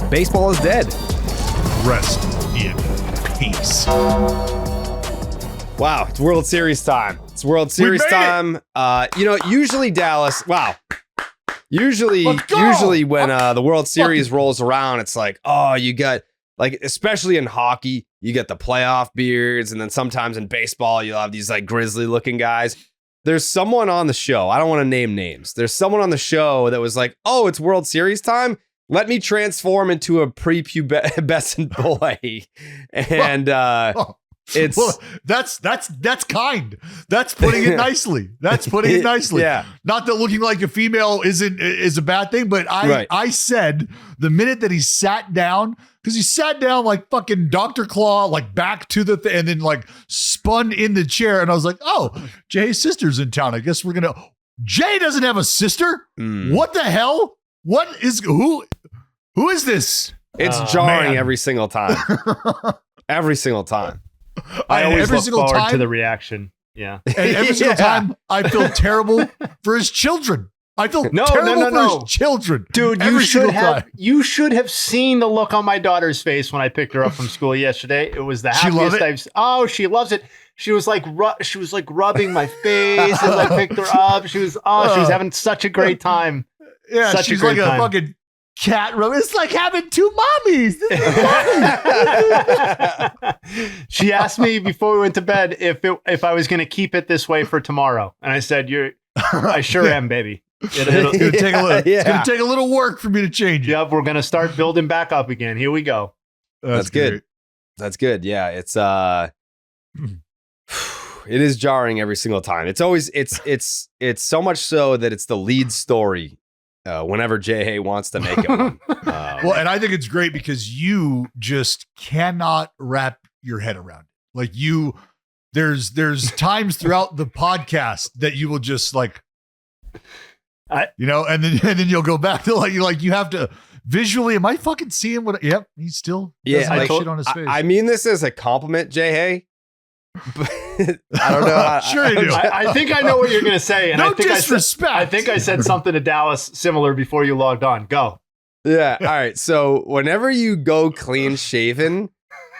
Baseball is dead. Rest in peace. Wow, it's World Series time. It's World Series time. Usually Dallas. Wow. Usually when the World Series rolls around, it's like, oh, you got like, especially in hockey, you get the playoff beards, and then sometimes in baseball, you'll have these like grizzly looking guys. There's someone on the show. I don't want to name names. There's someone on the show that was like, oh, it's World Series time. Let me transform into a prepubescent boy. And it's that's kind. That's putting it nicely. That's putting it nicely. Yeah. Not that looking like a female is a bad thing, but I said the minute that he sat down, because he sat down like fucking Dr. Claw, like back to the and then like spun in the chair, and I was like, oh, Jay's sister's in town. I guess we're gonna. Jay doesn't have a sister. What the hell? What is who is this? It's jarring every single time. Every single time. I always every look single forward time to the reaction. Yeah. And every single time I feel terrible for his children. I feel terrible for his children. Dude, you should have seen the look on my daughter's face when I picked her up from school yesterday. It was the happiest I've seen. Oh, she loves it. She was like rubbing my face as I picked her up. She was having such a great time. Yeah, she's like a fucking cat rub. It's like having two mommies. This is mommy. She asked me before we went to bed if I was going to keep it this way for tomorrow, and I said, I sure am, baby. It's gonna take a little work for me to change it. Yep, we're gonna start building back up again. Here we go. That's good. That's good. Yeah, it's it is jarring every single time. It's always it's so much so that it's the lead story whenever Jayhay wants to make it one. Well, and I think it's great because you just cannot wrap your head around it. Like there's times throughout the podcast that you will just like, and then you'll go back to like you have to visually. Am I fucking seeing what? Yep, he's still shit on his face. I mean this as a compliment, Jayhay. But I don't know. Sure you do. I think I know what you're gonna say. And no disrespect. I think I said something to Dallas similar before you logged on. Go. Yeah. All right. So whenever you go clean shaven,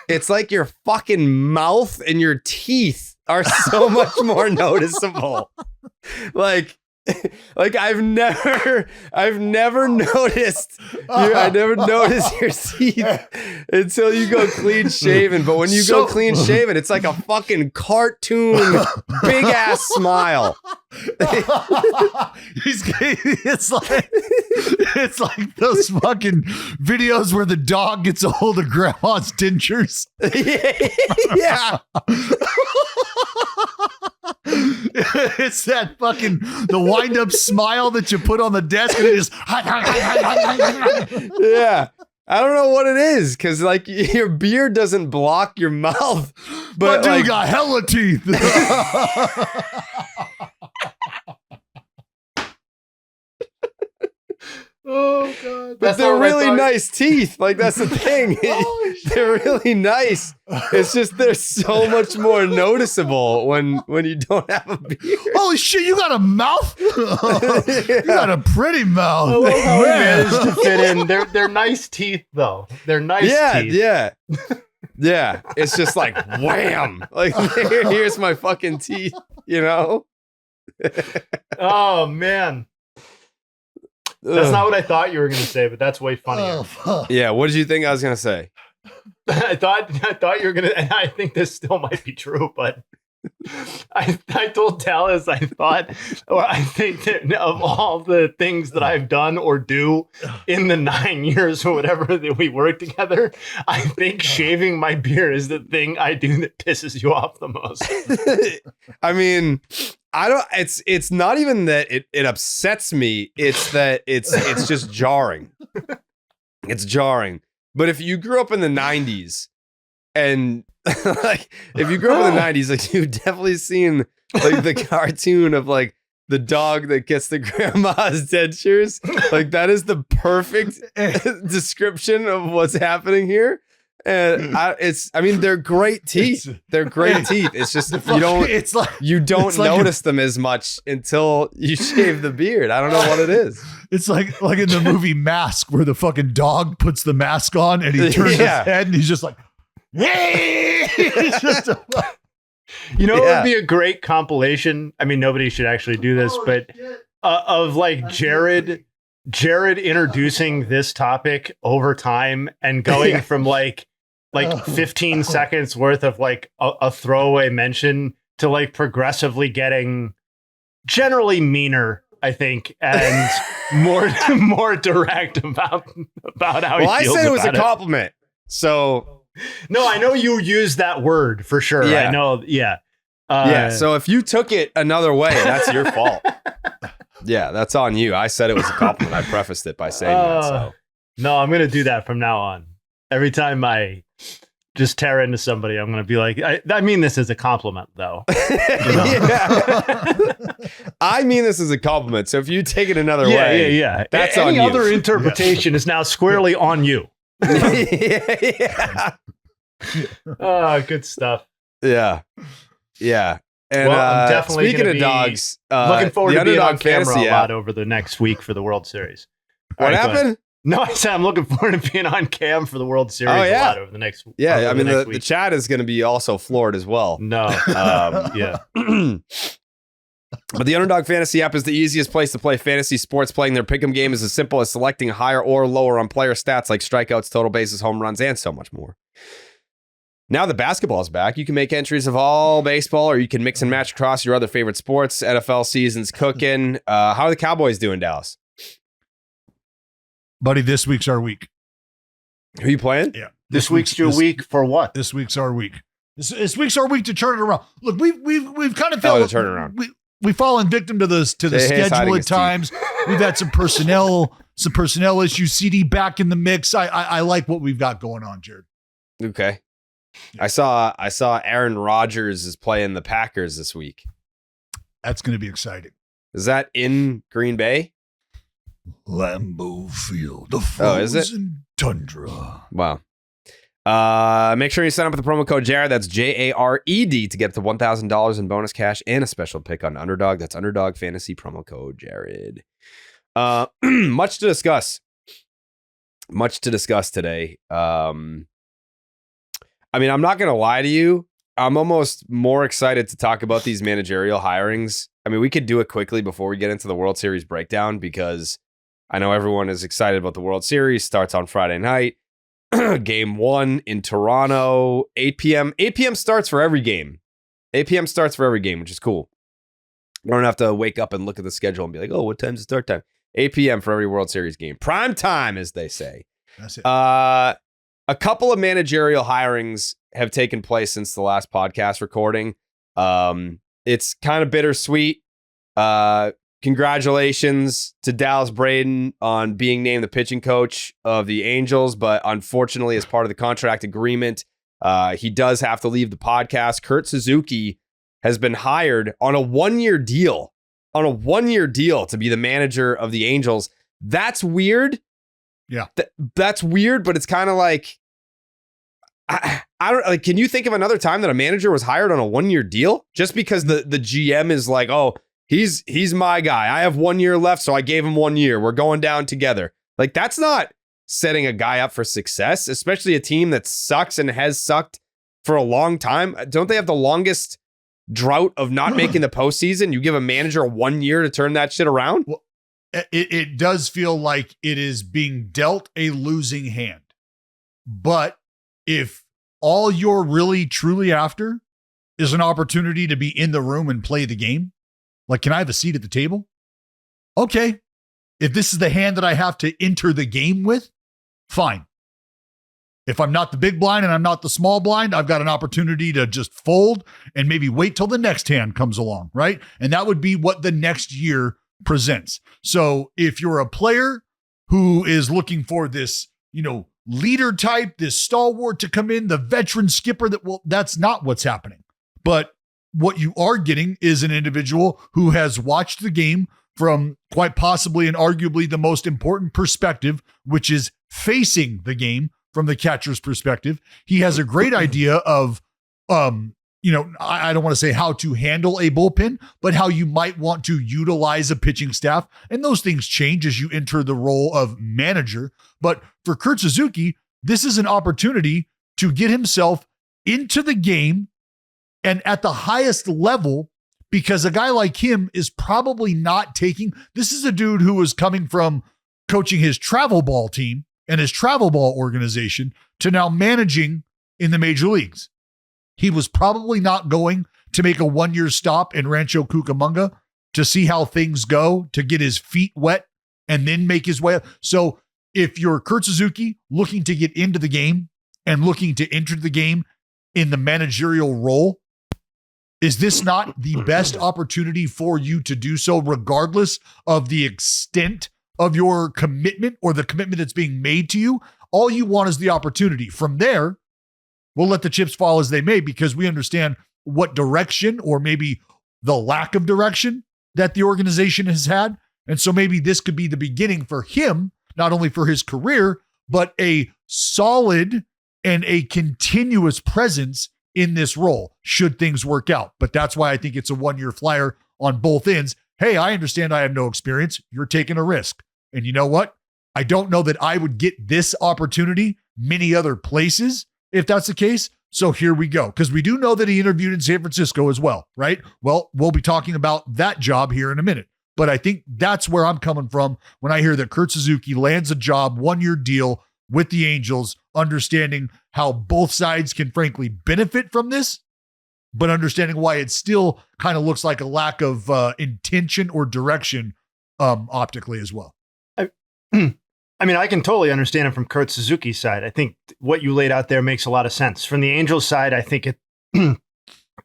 it's like your fucking mouth and your teeth are so much more noticeable. Like I've never noticed I never noticed your teeth until you go clean shaven. But when you go clean shaven, it's like a fucking cartoon big ass smile. It's like those fucking videos where the dog gets a hold of grandma's dentures. Yeah. It's that fucking the wind up smile that you put on the desk and it just yeah. I don't know what it is because like your beard doesn't block your mouth, but dude like, got hella teeth. Oh god! But they're really nice teeth. Like that's the thing. They're really nice. It's just they're so much more noticeable when you don't have a beard. Holy shit! You got a mouth. You got a pretty mouth. I love how we managed to fit in. They're nice teeth though. They're nice teeth. Yeah. It's just like wham. Like here's my fucking teeth. You know. Oh man. That's not what I thought you were going to say, but that's way funnier. Yeah, what did you think I was going to say? I thought you were going to, and I think this still might be true, but I told Dallas I think that of all the things that I've done or do in the 9 years or whatever that we work together, I think shaving my beard is the thing I do that pisses you off the most. I mean, it's not even that it upsets me. It's that it's just jarring. It's jarring. But if you grew up in the 90s and like if you grew up in the 90s, like you've definitely seen like the cartoon of like the dog that gets the grandma's dentures. Like that is the perfect description of what's happening here. And I mean, they're great teeth. They're great teeth. It's just you don't notice them as much until you shave the beard. I don't know what it is. It's like in the movie Mask, where the fucking dog puts the mask on and he turns his head and he's just like, hey! It's just You know, it would be a great compilation. I mean, nobody should actually do this, but of like Jared introducing this topic over time and going from like 15 seconds worth of like a throwaway mention to like progressively getting generally meaner, I think, and more direct about how he feels. Well, I said it was a compliment. So no, I know you used that word for sure. Yeah. I know. Yeah. So if you took it another way, that's your fault. Yeah, that's on you. I said it was a compliment. I prefaced it by saying that. So. No, I'm going to do that from now on. Every time I just tear into somebody, I'm going to be like, I mean this as a compliment, though. I mean this as a compliment. So if you take it another way, that's on you. Any other interpretation is now squarely on you. Oh, good stuff. Yeah. And well, I'm definitely speaking of dogs, looking forward to being on camera a lot app. over the next week for the World Series. What happened? No, I said I'm looking forward to being on cam for the World Series a lot over the next week. Yeah, I mean, the chat is going to be also floored as well. No. Yeah. But the Underdog Fantasy app is the easiest place to play fantasy sports. Playing their pick'em game is as simple as selecting higher or lower on player stats like strikeouts, total bases, home runs, and so much more. Now that basketball is back, you can make entries of all baseball, or you can mix and match across your other favorite sports. NFL season's cooking. How are the Cowboys doing, Dallas? Buddy, this week's our week. Who are you playing? Yeah. This week's your week for what? This week's our week. This week's our week to turn it around. Look, we've kind of felt to turn it around. We've fallen victim to the schedule at times. We've had some personnel issues. CD back in the mix. I like what we've got going on, Jared. Okay. I saw Aaron Rodgers is playing the Packers this week. That's going to be exciting. Is that in Green Bay? Lambeau Field, the frozen tundra. Wow. Make sure you sign up with the promo code Jared. That's JARED to get to $1,000 in bonus cash and a special pick on Underdog. That's Underdog Fantasy promo code Jared. Much to discuss today. I mean, I'm not going to lie to you. I'm almost more excited to talk about these managerial hirings. I mean, we could do it quickly before we get into the World Series breakdown, because I know everyone is excited about the World Series. Starts on Friday night. Game 1 in Toronto, 8 p.m. 8 p.m. starts for every game. 8 p.m. starts for every game, which is cool. You don't have to wake up and look at the schedule and be like, oh, what time's the start time? 8 p.m. for every World Series game. Prime time, as they say. That's it. A couple of managerial hirings have taken place since the last podcast recording. It's kind of bittersweet. Congratulations to Dallas Braden on being named the pitching coach of the Angels, but unfortunately, as part of the contract agreement, he does have to leave the podcast. Kurt Suzuki has been hired on a one-year deal to be the manager of the Angels. That's weird. Yeah. That's weird, but it's kind of like, I don't like, can you think of another time that a manager was hired on a one-year deal just because the GM is like, oh, he's my guy. I have 1 year left, so I gave him 1 year. We're going down together. Like, that's not setting a guy up for success, especially a team that sucks and has sucked for a long time. Don't they have the longest drought of not making the postseason? You give a manager 1 year to turn that shit around? Well, it does feel like it is being dealt a losing hand. But if all you're really truly after is an opportunity to be in the room and play the game, like, can I have a seat at the table? Okay. If this is the hand that I have to enter the game with, fine. If I'm not the big blind and I'm not the small blind, I've got an opportunity to just fold and maybe wait till the next hand comes along, right? And that would be what the next year presents. So if you're a player who is looking for this, leader type, this stalwart to come in, the veteran skipper, that's not what's happening. But what you are getting is an individual who has watched the game from quite possibly and arguably the most important perspective, which is facing the game from the catcher's perspective. He has a great idea of, I don't want to say how to handle a bullpen, but how you might want to utilize a pitching staff. And those things change as you enter the role of manager. But for Kurt Suzuki, this is an opportunity to get himself into the game and at the highest level, because a guy like him is probably not taking, this is a dude who was coming from coaching his travel ball team and his travel ball organization to now managing in the major leagues. He was probably not going to make a 1-year stop in Rancho Cucamonga to see how things go, to get his feet wet and then make his way up. So if you're Kurt Suzuki looking to get into the game and looking to enter the game in the managerial role, is this not the best opportunity for you to do so, regardless of the extent of your commitment or the commitment that's being made to you? All you want is the opportunity. From there, we'll let the chips fall as they may, because we understand what direction or maybe the lack of direction that the organization has had. And so maybe this could be the beginning for him, not only for his career, but a solid and a continuous presence in this role should things work out. But that's why I think it's a 1-year flyer on both ends. Hey, I understand I have no experience. You're taking a risk. And you know what? I don't know that I would get this opportunity many other places if that's the case. So here we go. Because we do know that he interviewed in San Francisco as well, right? Well, we'll be talking about that job here in a minute. But I think that's where I'm coming from when I hear that Kurt Suzuki lands a job, 1-year deal with the Angels, understanding how both sides can frankly benefit from this, but understanding why it still kind of looks like a lack of intention or direction optically as well. I mean, I can totally understand it from Kurt Suzuki's side. I think what you laid out there makes a lot of sense. From the Angels side, I think it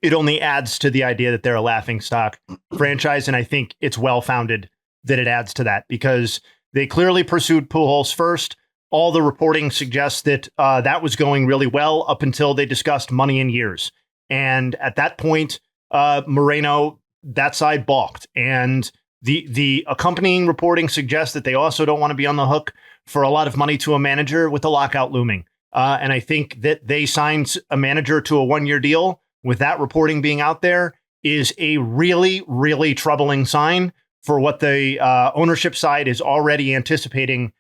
it only adds to the idea that they're a laughingstock franchise, and I think it's well-founded that it adds to that, because they clearly pursued Pujols first. All the reporting suggests that that was going really well up until they discussed money in years. And at that point, Moreno, that side balked. And the accompanying reporting suggests that they also don't want to be on the hook for a lot of money to a manager with the lockout looming. And I think that they signed a manager to a 1-year deal with that reporting being out there is a really, really troubling sign for what the ownership side is already anticipating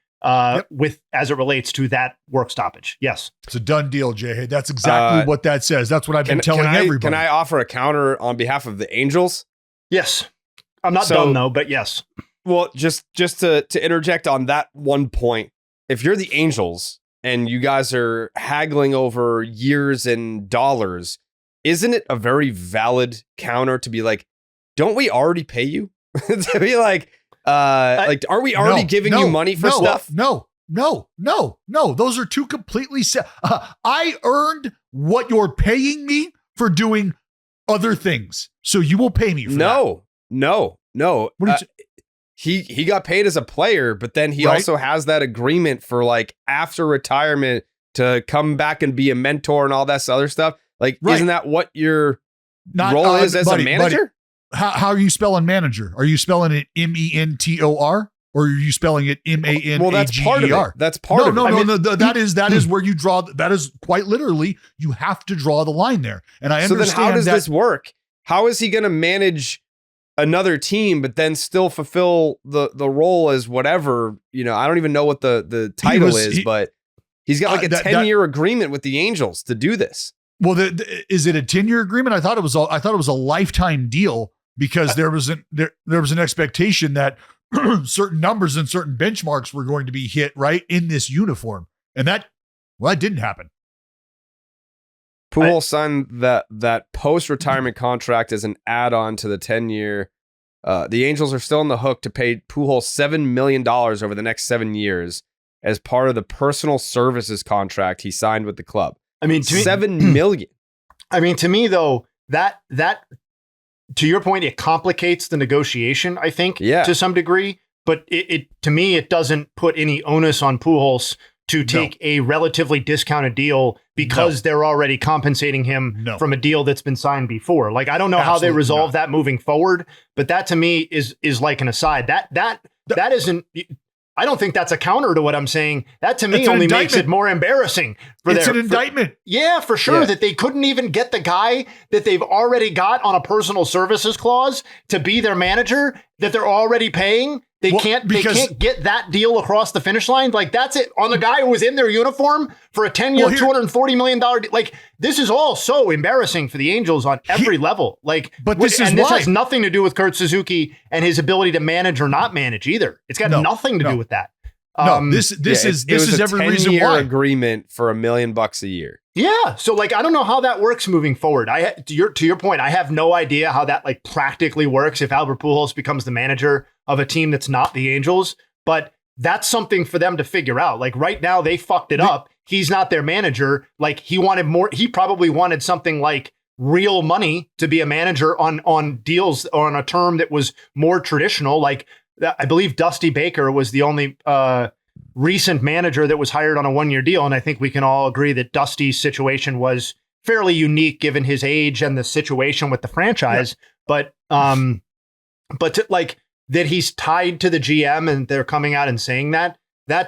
with as it relates to that work stoppage. Yes. It's a done deal, Jayhay. That's exactly what that says. That's what I've been telling everybody. Can I offer a counter on behalf of the Angels? Yes. I'm not done though, but yes. Well, just to interject on that one point, if you're the Angels and you guys are haggling over years and dollars, isn't it a very valid counter to be like, don't we already pay you? To be like, are we already giving you money for stuff? No. Those are two completely I earned what you're paying me for doing other things. So you will pay me for that. No. He got paid as a player, but then he also has that agreement for like after retirement to come back and be a mentor and all that other stuff. Like, isn't that what your role is as a manager? How are you spelling manager? Are you spelling it MENTOR or are you spelling it MANAGER? Well, that's part of it. That's part of it. No. That is where you draw. That is quite literally, you have to draw the line there. And I understand. So then how does this work? How is he going to manage another team, but then still fulfill the role as whatever, I don't even know what the title is, but he's got like a 10-year agreement with the Angels to do this. Well, is it a 10-year agreement? I thought it was a lifetime deal, because there was an expectation that certain numbers and certain benchmarks were going to be hit right in this uniform. And that didn't happen. Pujols signed that post-retirement contract as an add-on to the 10-year. The Angels are still on the hook to pay Pujols $7 million over the next 7 years as part of the personal services contract he signed with the club. I mean, $7 million. I mean, to me though, that to your point, it complicates the negotiation, I think, to some degree. But it to me, it doesn't put any onus on Pujols to take a relatively discounted deal because they're already compensating him from a deal that's been signed before. Like, I don't know how they resolve that moving forward, but that to me is like an aside. That isn't. I don't think that's a counter to what I'm saying. That to me It's an only indictment. makes it more embarrassing. It's an indictment. Yeah, for sure. That they couldn't even get the guy that they've already got on a personal services clause to be their manager that they're already paying. They can't get that deal across the finish line. Like, that's it on the guy who was in their uniform for a 10-year, $240 million. Like, this is all so embarrassing for the Angels on every level. Like, this has nothing to do with Kurt Suzuki and his ability to manage or not manage either. It's got nothing to do with that. This is every reason why. Agreement for $1 million a year. Yeah. So like, I don't know how that works moving forward. To your point, I have no idea how that like practically works if Albert Pujols becomes the manager of a team that's not the Angels, but that's something for them to figure out. Like right now they fucked it up. He's not their manager. Like he wanted more. He probably wanted something like real money to be a manager on deals on a term that was more traditional. Like I believe Dusty Baker was the only recent manager that was hired on a 1-year deal. And I think we can all agree that Dusty's situation was fairly unique given his age and the situation with the franchise. Yeah. But like that he's tied to the GM and they're coming out and saying that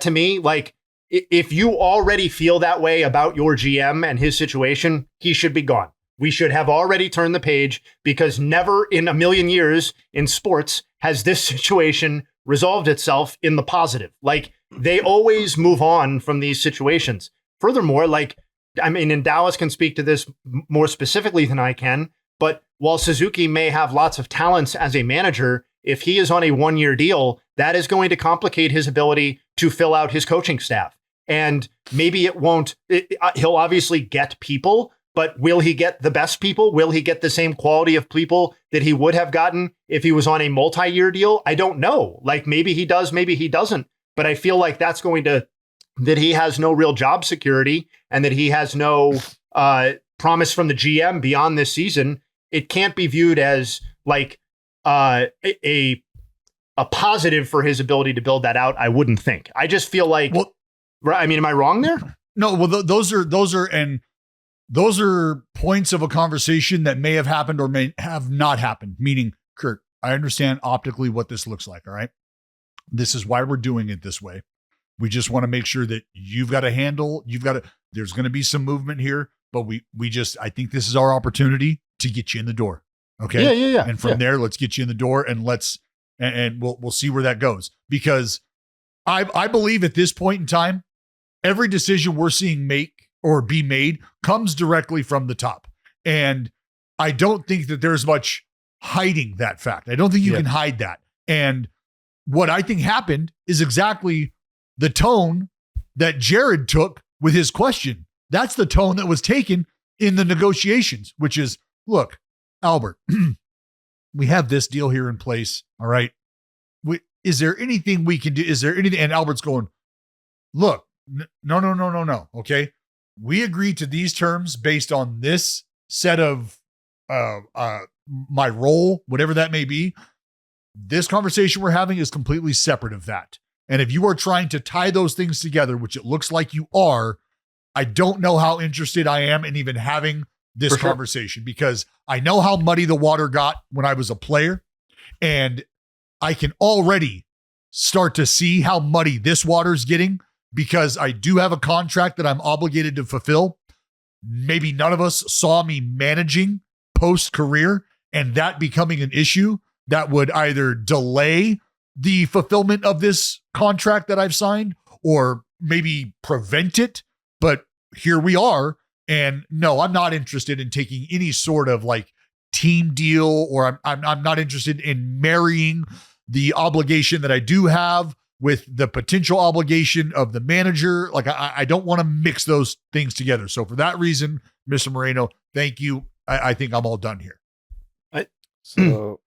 to me, like if you already feel that way about your GM and his situation, he should be gone. We should have already turned the page because never in a million years in sports has this situation resolved itself in the positive. Like they always move on from these situations. Furthermore, like, I mean, and Dallas can speak to this more specifically than I can, but while Suzuki may have lots of talents as a manager, if he is on a 1-year deal, that is going to complicate his ability to fill out his coaching staff. And maybe it won't, he'll obviously get people, but will he get the best people? Will he get the same quality of people that he would have gotten if he was on a multi-year deal? I don't know. Like maybe he does, maybe he doesn't. But I feel like that he has no real job security and that he has no promise from the GM beyond this season. It can't be viewed as like a positive for his ability to build that out. I wouldn't think. I just feel like, I mean, am I wrong there? No, well, those are points of a conversation that may have happened or may have not happened. Meaning, Kurt, I understand optically what this looks like. All right. This is why we're doing it this way. We just want to make sure that there's going to be some movement here, but I think this is our opportunity to get you in the door. Okay. Yeah. And from there, let's get you in the door and we'll see where that goes. Because I believe at this point in time, every decision we're seeing make or be made comes directly from the top. And I don't think that there's much hiding that fact. I don't think you can hide that. And what I think happened is exactly the tone that Jared took with his question. That's the tone that was taken in the negotiations, which is, look, Albert, we have this deal here in place. All right. Is there anything we can do? Is there anything? And Albert's going, look, no. Okay. We agreed to these terms based on this set of my role, whatever that may be. This conversation we're having is completely separate of that. And if you are trying to tie those things together, which it looks like you are, I don't know how interested I am in even having this conversation because I know how muddy the water got when I was a player. And I can already start to see how muddy this water's getting because I do have a contract that I'm obligated to fulfill. Maybe none of us saw me managing post-career and that becoming an issue that would either delay the fulfillment of this contract that I've signed or maybe prevent it. But here we are. And no, I'm not interested in taking any sort of like team deal, or I'm not interested in marrying the obligation that I do have with the potential obligation of the manager. Like I don't want to mix those things together. So for that reason, Mr. Moreno, thank you. I think I'm all done here. So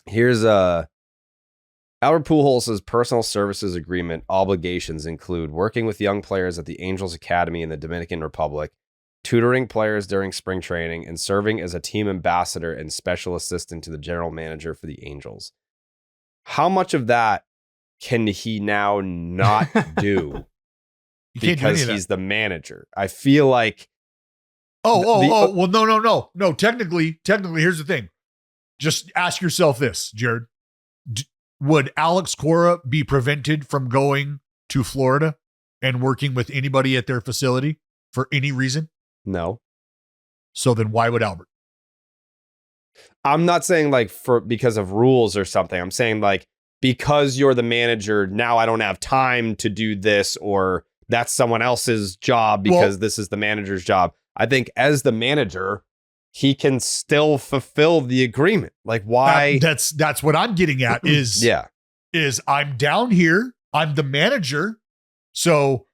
here's Albert Pujols' personal services agreement obligations include working with young players at the Angels Academy in the Dominican Republic, tutoring players during spring training, and serving as a team ambassador and special assistant to the general manager for the Angels. How much of that can he now not do because he's the manager? I feel like well, no. Technically, here's the thing. Just ask yourself this, Jared. would Alex Cora be prevented from going to Florida and working with anybody at their facility for any reason? No. So then why would Albert? I'm not saying like because of rules or something. I'm saying like because you're the manager, now I don't have time to do this, or that's someone else's job because this is the manager's job. I think as the manager, he can still fulfill the agreement. Like why? That's what I'm getting at is, is I'm down here. I'm the manager. So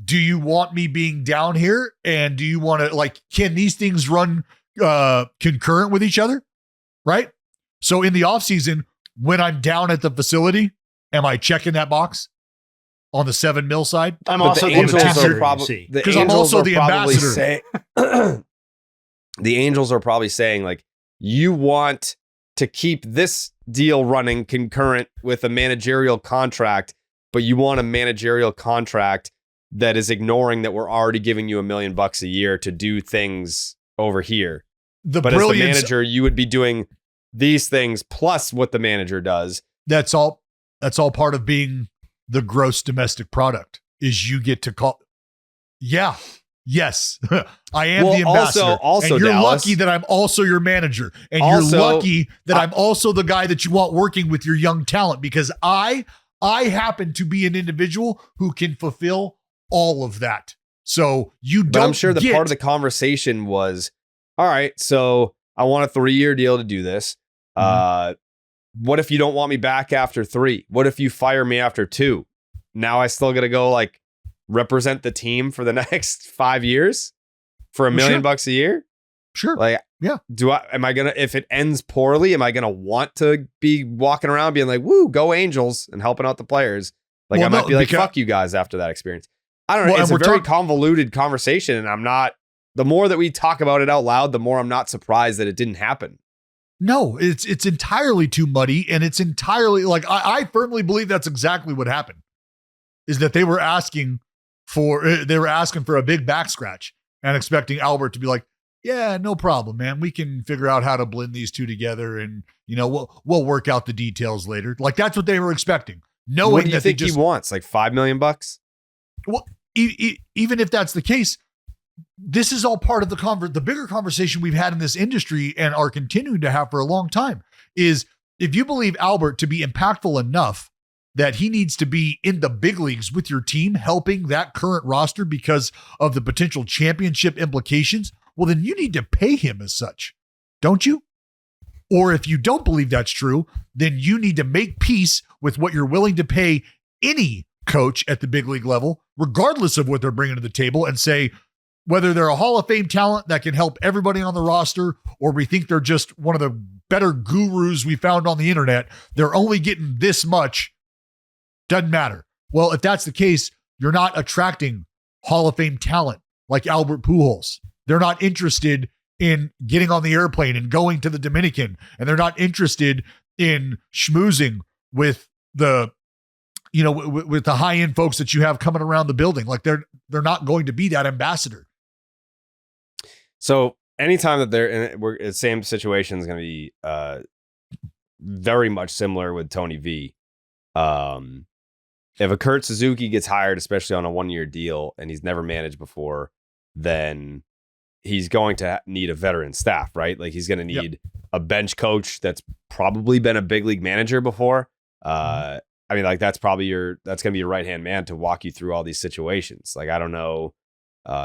do you want me being down here? And do you want to, like, can these things run concurrent with each other? Right. So in the off season, when I'm down at the facility, am I checking that box on the $7 million side? I'm also the ambassador, because I'm also the ambassador. The Angels are probably saying, like, you want to keep this deal running concurrent with a managerial contract, but you want a managerial contract that is ignoring that we're already giving you $1 million a year to do things over here. But as the manager, you would be doing these things plus what the manager does. That's all part of being the gross domestic product is you get to call. Yeah. Yes. I am the ambassador. Also, and you're Dallas, lucky that I'm also your manager. And you're lucky that I'm also the guy that you want working with your young talent, because I happen to be an individual who can fulfill all of that. So you don't. But I'm sure the part of the conversation was, all right, so I want a 3-year deal to do this. What if you don't want me back after 3? What if you fire me after 2? Now I still got to go like represent the team for the next 5 years for $1 million a year? Sure. Like, yeah. If it ends poorly, am I going to want to be walking around being like, woo, go Angels and helping out the players? Like, I might be like, fuck you guys after that experience. I don't know. It's a very convoluted conversation, and I'm not, the more that we talk about it out loud, the more I'm not surprised that it didn't happen. No, it's entirely too muddy, and it's entirely like, I firmly believe that's exactly what happened, is that they were asking for a big back scratch and expecting Albert to be like, yeah, no problem, man. We can figure out how to blend these two together, and we'll work out the details later. Like, that's what they were expecting. Knowing what do you that think he wants? Like $5 million? Well, even if that's the case, this is all part of the bigger conversation we've had in this industry and are continuing to have for a long time. Is if you believe Albert to be impactful enough that he needs to be in the big leagues with your team, helping that current roster because of the potential championship implications, well, then you need to pay him as such, don't you? Or if you don't believe that's true, then you need to make peace with what you're willing to pay any coach at the big league level, regardless of what they're bringing to the table, and say, whether they're a Hall of Fame talent that can help everybody on the roster, or we think they're just one of the better gurus we found on the internet, they're only getting this much. Doesn't matter. Well, if that's the case, you're not attracting Hall of Fame talent like Albert Pujols. They're not interested in getting on the airplane and going to the Dominican, and they're not interested in schmoozing with the, with the high-end folks that you have coming around the building. Like, they're not going to be that ambassador. So anytime that they're in the same situation is going to be very much similar with Tony V. If a Kurt Suzuki gets hired, especially on a 1-year deal, and he's never managed before, then he's going to need a veteran staff, right? Like, he's going to need a bench coach that's probably been a big league manager before. I mean, like, that's going to be your right-hand man to walk you through all these situations. Like, I don't know.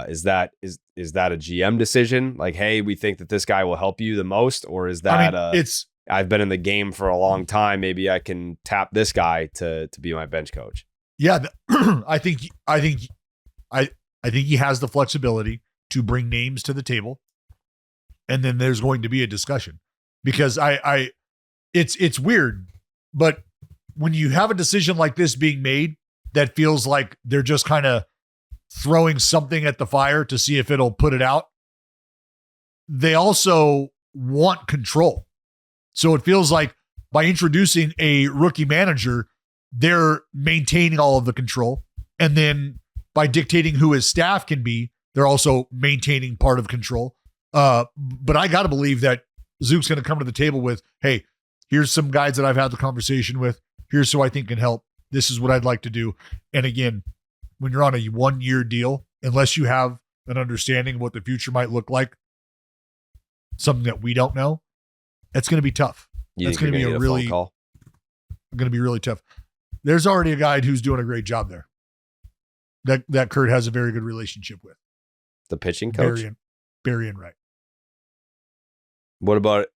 Is that a GM decision? Like, hey, we think that this guy will help you the most, or is that I've been in the game for a long time, maybe I can tap this guy to be my bench coach? Yeah, I think he has the flexibility to bring names to the table, and then there's going to be a discussion, because it's weird, but when you have a decision like this being made that feels like they're just kind of throwing something at the fire to see if it'll put it out, they also want control. So it feels like by introducing a rookie manager, they're maintaining all of the control. And then by dictating who his staff can be, they're also maintaining part of control. But I got to believe that Zook's going to come to the table with, hey, here's some guys that I've had the conversation with. Here's who I think can help. This is what I'd like to do. And again, when you're on a 1-year deal, unless you have an understanding of what the future might look like, something that we don't know, it's going to be tough. That's going to be a really going to be really tough. There's already a guy who's doing a great job there. That Kurt has a very good relationship with. The pitching coach, Barry and Wright. What about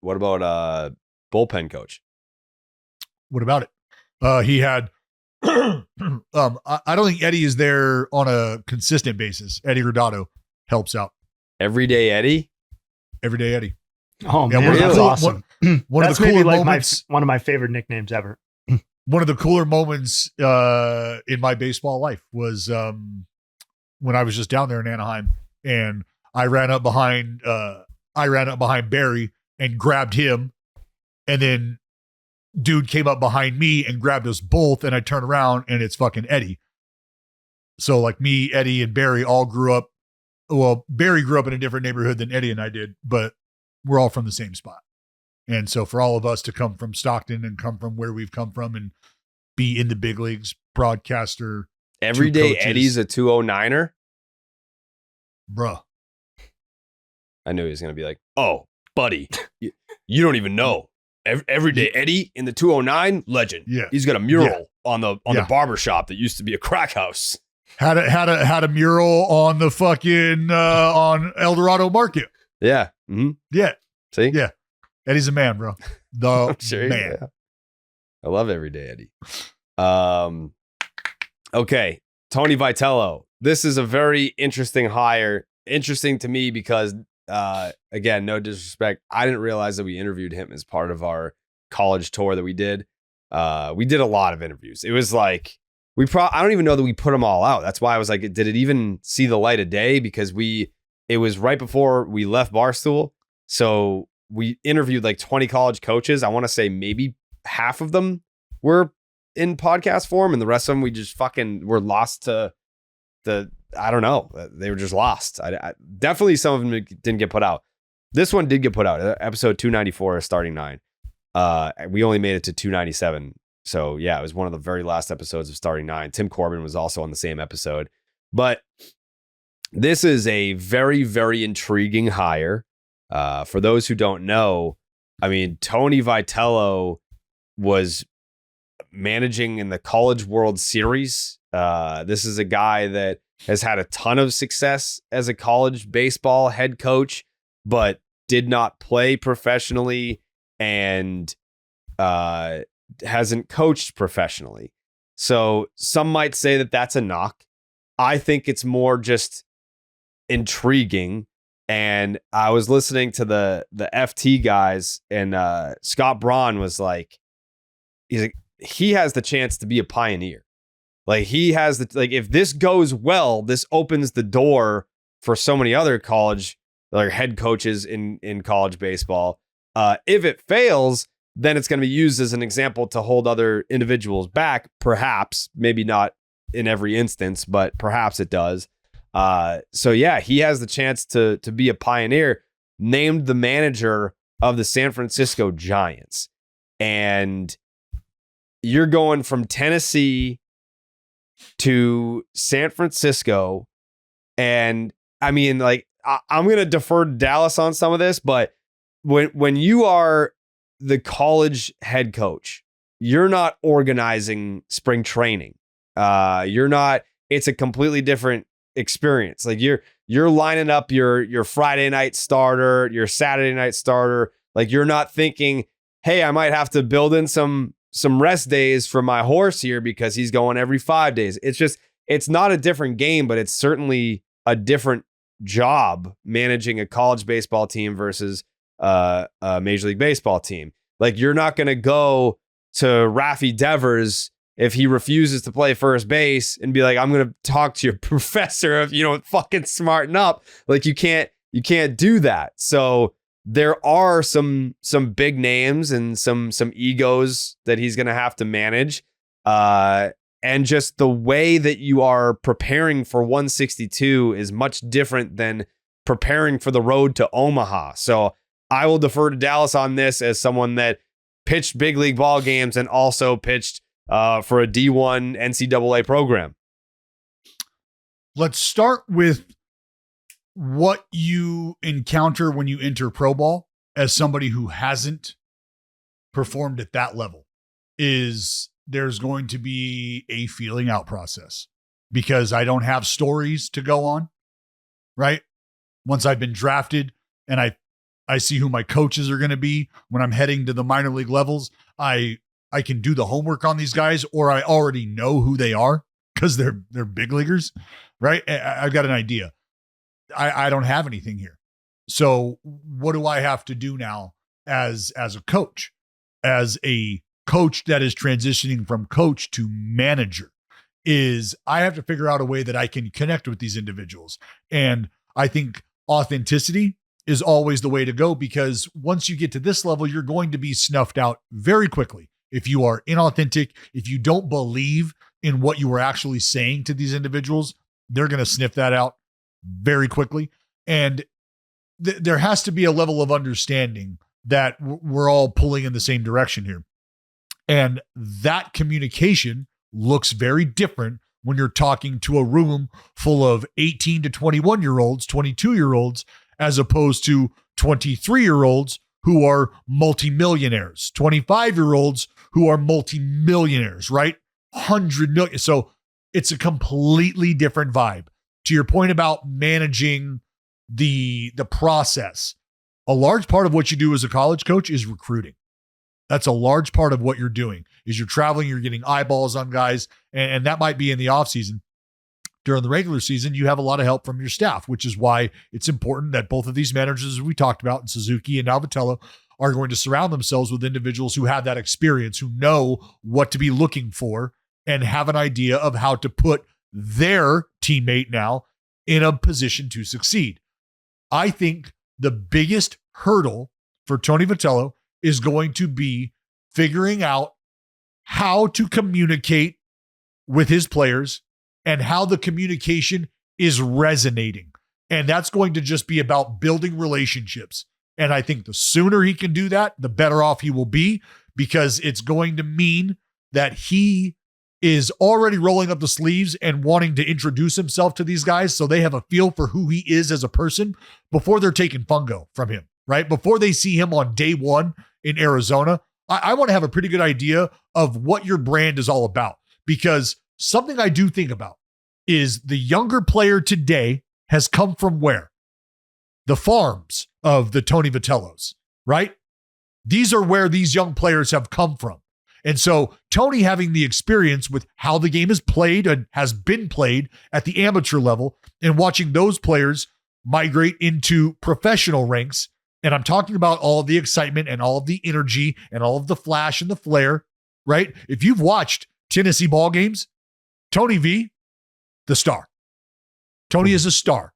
bullpen coach? What about it? He had. I don't think Eddie is there on a consistent basis. Eddie Rodato helps out. Everyday Eddie. Everyday Eddie. Oh man, that's really? Awesome. One of the cooler moments. One of my favorite nicknames ever. One of the cooler moments in my baseball life was when I was just down there in Anaheim, and I ran up behind Barry and grabbed him, and then dude came up behind me and grabbed us both, and I turned around and it's fucking Eddie. So like me, Eddie, and Barry all grew up. Well, Barry grew up in a different neighborhood than Eddie and I did, but we're all from the same spot. And so for all of us to come from Stockton and come from where we've come from and be in the big leagues, broadcaster. Everyday Eddie's a 209er. Bruh. I knew he was going to be like, oh, buddy, you don't even know. Everyday Eddie in the 209, legend. Yeah. He's got a mural on the barber shop that used to be a crack house. Had a mural on the fucking on El Dorado Market. Yeah. Mm-hmm. Yeah. See? Yeah. Eddie's a man, bro. The sure, man. Yeah. I love Everyday Eddie. Okay. Tony Vitello. This is a very interesting hire. Interesting to me because, again, no disrespect, I didn't realize that we interviewed him as part of our college tour that we did. We did a lot of interviews. It was like, I don't even know that we put them all out. That's why I was like, did it even see the light of day? Because it was right before we left Barstool. So we interviewed like 20 college coaches. I want to say maybe half of them were in podcast form, and the rest of them we just fucking were lost to I don't know. They were just lost. I definitely some of them didn't get put out. This one did get put out. Episode 294 of Starting Nine. We only made it to 297. So yeah, it was one of the very last episodes of Starting Nine. Tim Corbin was also on the same episode. But this is a very, very intriguing hire. For those who don't know, I mean, Tony Vitello was managing in the College World Series. This is a guy that has had a ton of success as a college baseball head coach, but did not play professionally and hasn't coached professionally. So some might say that that's a knock. I think it's more just intriguing. And I was listening to the FT guys, and Scott Braun was like, he has the chance to be a pioneer. Like he has if this goes well, this opens the door for so many other college head coaches in college baseball. If it fails, then it's going to be used as an example to hold other individuals back. Perhaps, maybe not in every instance, but perhaps it does. So yeah, he has the chance to be a pioneer, named the manager of the San Francisco Giants. And you're going from Tennessee to San Francisco. And I mean, like, I'm going to defer to Dallas on some of this, but when you are the college head coach, you're not organizing spring training. It's a completely different experience. Like you're lining up your Friday night starter, your Saturday night starter. Like you're not thinking, hey, I might have to build in some rest days for my horse here because he's going every 5 days. It's not a different game, but it's certainly a different job managing a college baseball team versus a Major League Baseball team. Like you're not going to go to Rafi Devers if he refuses to play first base and be like, I'm going to talk to your professor if you don't fucking smarten up. Like you can't do that. So there are some big names and some egos that he's going to have to manage. And just the way that you are preparing for 162 is much different than preparing for the road to Omaha. So I will defer to Dallas on this as someone that pitched big league ball games and also pitched for a D1 NCAA program? Let's start with what you encounter when you enter pro ball as somebody who hasn't performed at that level. Is there's going to be a feeling out process because I don't have stories to go on, right? Once I've been drafted and I see who my coaches are going to be when I'm heading to the minor league levels, I can do the homework on these guys, or I already know who they are because they're big leaguers, right? I've got an idea. I don't have anything here. So what do I have to do now as a coach, as a coach that is transitioning from coach to manager? Is I have to figure out a way that I can connect with these individuals. And I think authenticity is always the way to go, because once you get to this level, you're going to be snuffed out very quickly. If you are inauthentic, if you don't believe in what you are actually saying to these individuals, they're going to sniff that out very quickly. And there has to be a level of understanding that we're all pulling in the same direction here. And that communication looks very different when you're talking to a room full of 18 to 21-year-olds, 22-year-olds, as opposed to 23-year-olds who are multimillionaires, 25-year-olds who are multimillionaires, right? 100 million. So it's a completely different vibe. To your point about managing the process, a large part of what you do as a college coach is recruiting. That's a large part of what you're doing. Is you're traveling, you're getting eyeballs on guys, and that might be in the offseason. During the regular season, you have a lot of help from your staff, which is why it's important that both of these managers, as we talked about, in Suzuki and now Vitello, are going to surround themselves with individuals who have that experience, who know what to be looking for, and have an idea of how to put their teammate now in a position to succeed. I think the biggest hurdle for Tony Vitello is going to be figuring out how to communicate with his players and how the communication is resonating. And that's going to just be about building relationships. And I think the sooner he can do that, the better off he will be, because it's going to mean that he is already rolling up the sleeves and wanting to introduce himself to these guys so they have a feel for who he is as a person before they're taking fungo from him, right? Before they see him on day one in Arizona, I want to have a pretty good idea of what your brand is all about, because something I do think about is the younger player today has come from where? The farms of the Tony Vitellos, right? These are where these young players have come from. And so Tony, having the experience with how the game is played and has been played at the amateur level, and watching those players migrate into professional ranks, and I'm talking about all of the excitement and all of the energy and all of the flash and the flair, right? If you've watched Tennessee ball games, Tony V, the star. Tony is a star.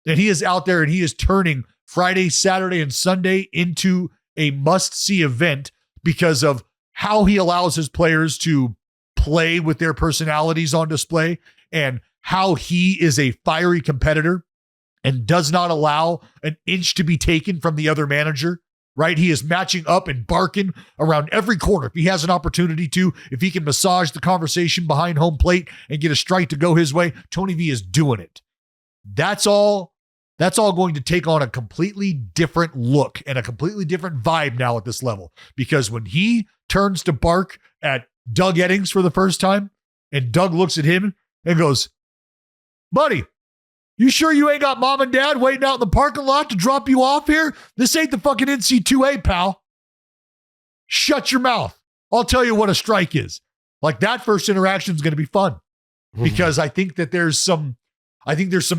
And he is out there and he is turning Friday, Saturday, and Sunday into a must-see event because of how he allows his players to play with their personalities on display, and how he is a fiery competitor and does not allow an inch to be taken from the other manager, right? He is matching up and barking around every corner. If he has an opportunity to, if he can massage the conversation behind home plate and get a strike to go his way, Tony V is doing it. That's all going to take on a completely different look and a completely different vibe now at this level, because when he turns to bark at Doug Eddings for the first time, and Doug looks at him and goes, "Buddy, you sure you ain't got mom and dad waiting out in the parking lot to drop you off here? This ain't the fucking NC2A, pal. Shut your mouth. I'll tell you what a strike is." Like, that first interaction is going to be fun, because I think that there's some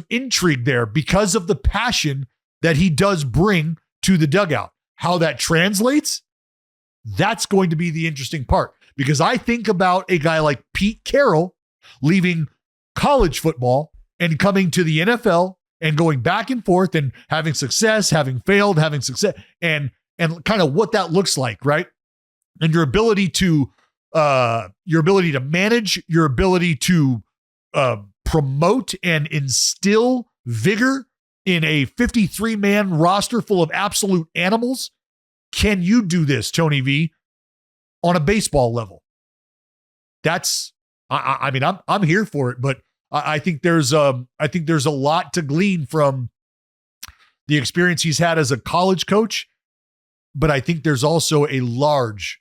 intrigue there because of the passion that he does bring to the dugout. How that translates, that's going to be the interesting part, because I think about a guy like Pete Carroll leaving college football and coming to the NFL and going back and forth and having success, having failed, having success, and kind of what that looks like, right? And your ability to manage, your ability to promote and instill vigor in a 53-man roster full of absolute animals. Can you do this, Tony V, on a baseball level? that's, I mean, I'm here for it, but I think there's a lot to glean from the experience he's had as a college coach. But I think there's also a large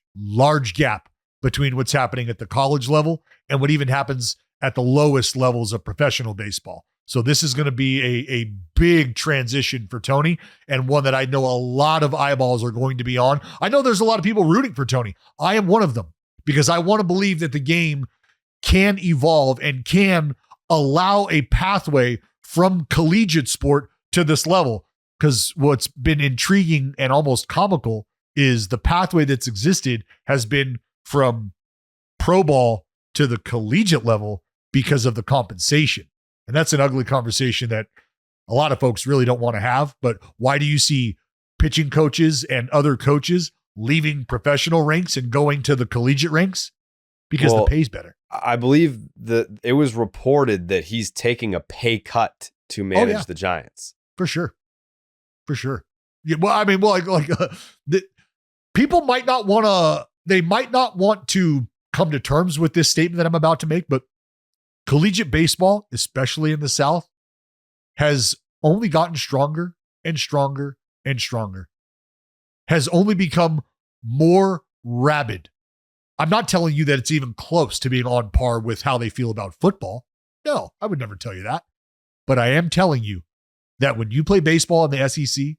gap between what's happening at the college level and what even happens at the lowest levels of professional baseball. So this is going to be a big transition for Tony, and one that I know a lot of eyeballs are going to be on. I know there's a lot of people rooting for Tony. I am one of them, because I want to believe that the game can evolve and can allow a pathway from collegiate sport to this level. Because what's been intriguing and almost comical is the pathway that's existed has been from pro ball to the collegiate level because of the compensation. And that's an ugly conversation that a lot of folks really don't want to have. But why do you see pitching coaches and other coaches leaving professional ranks and going to the collegiate ranks? Because the pay's better. I believe that it was reported that he's taking a pay cut to manage the Giants. For sure. Yeah, well, I mean, the people might not want to, they might not want to come to terms with this statement that I'm about to make, but collegiate baseball, especially in the South, has only gotten stronger and stronger and stronger, has only become more rabid. I'm not telling you that it's even close to being on par with how they feel about football. No, I would never tell you that. But I am telling you that when you play baseball in the SEC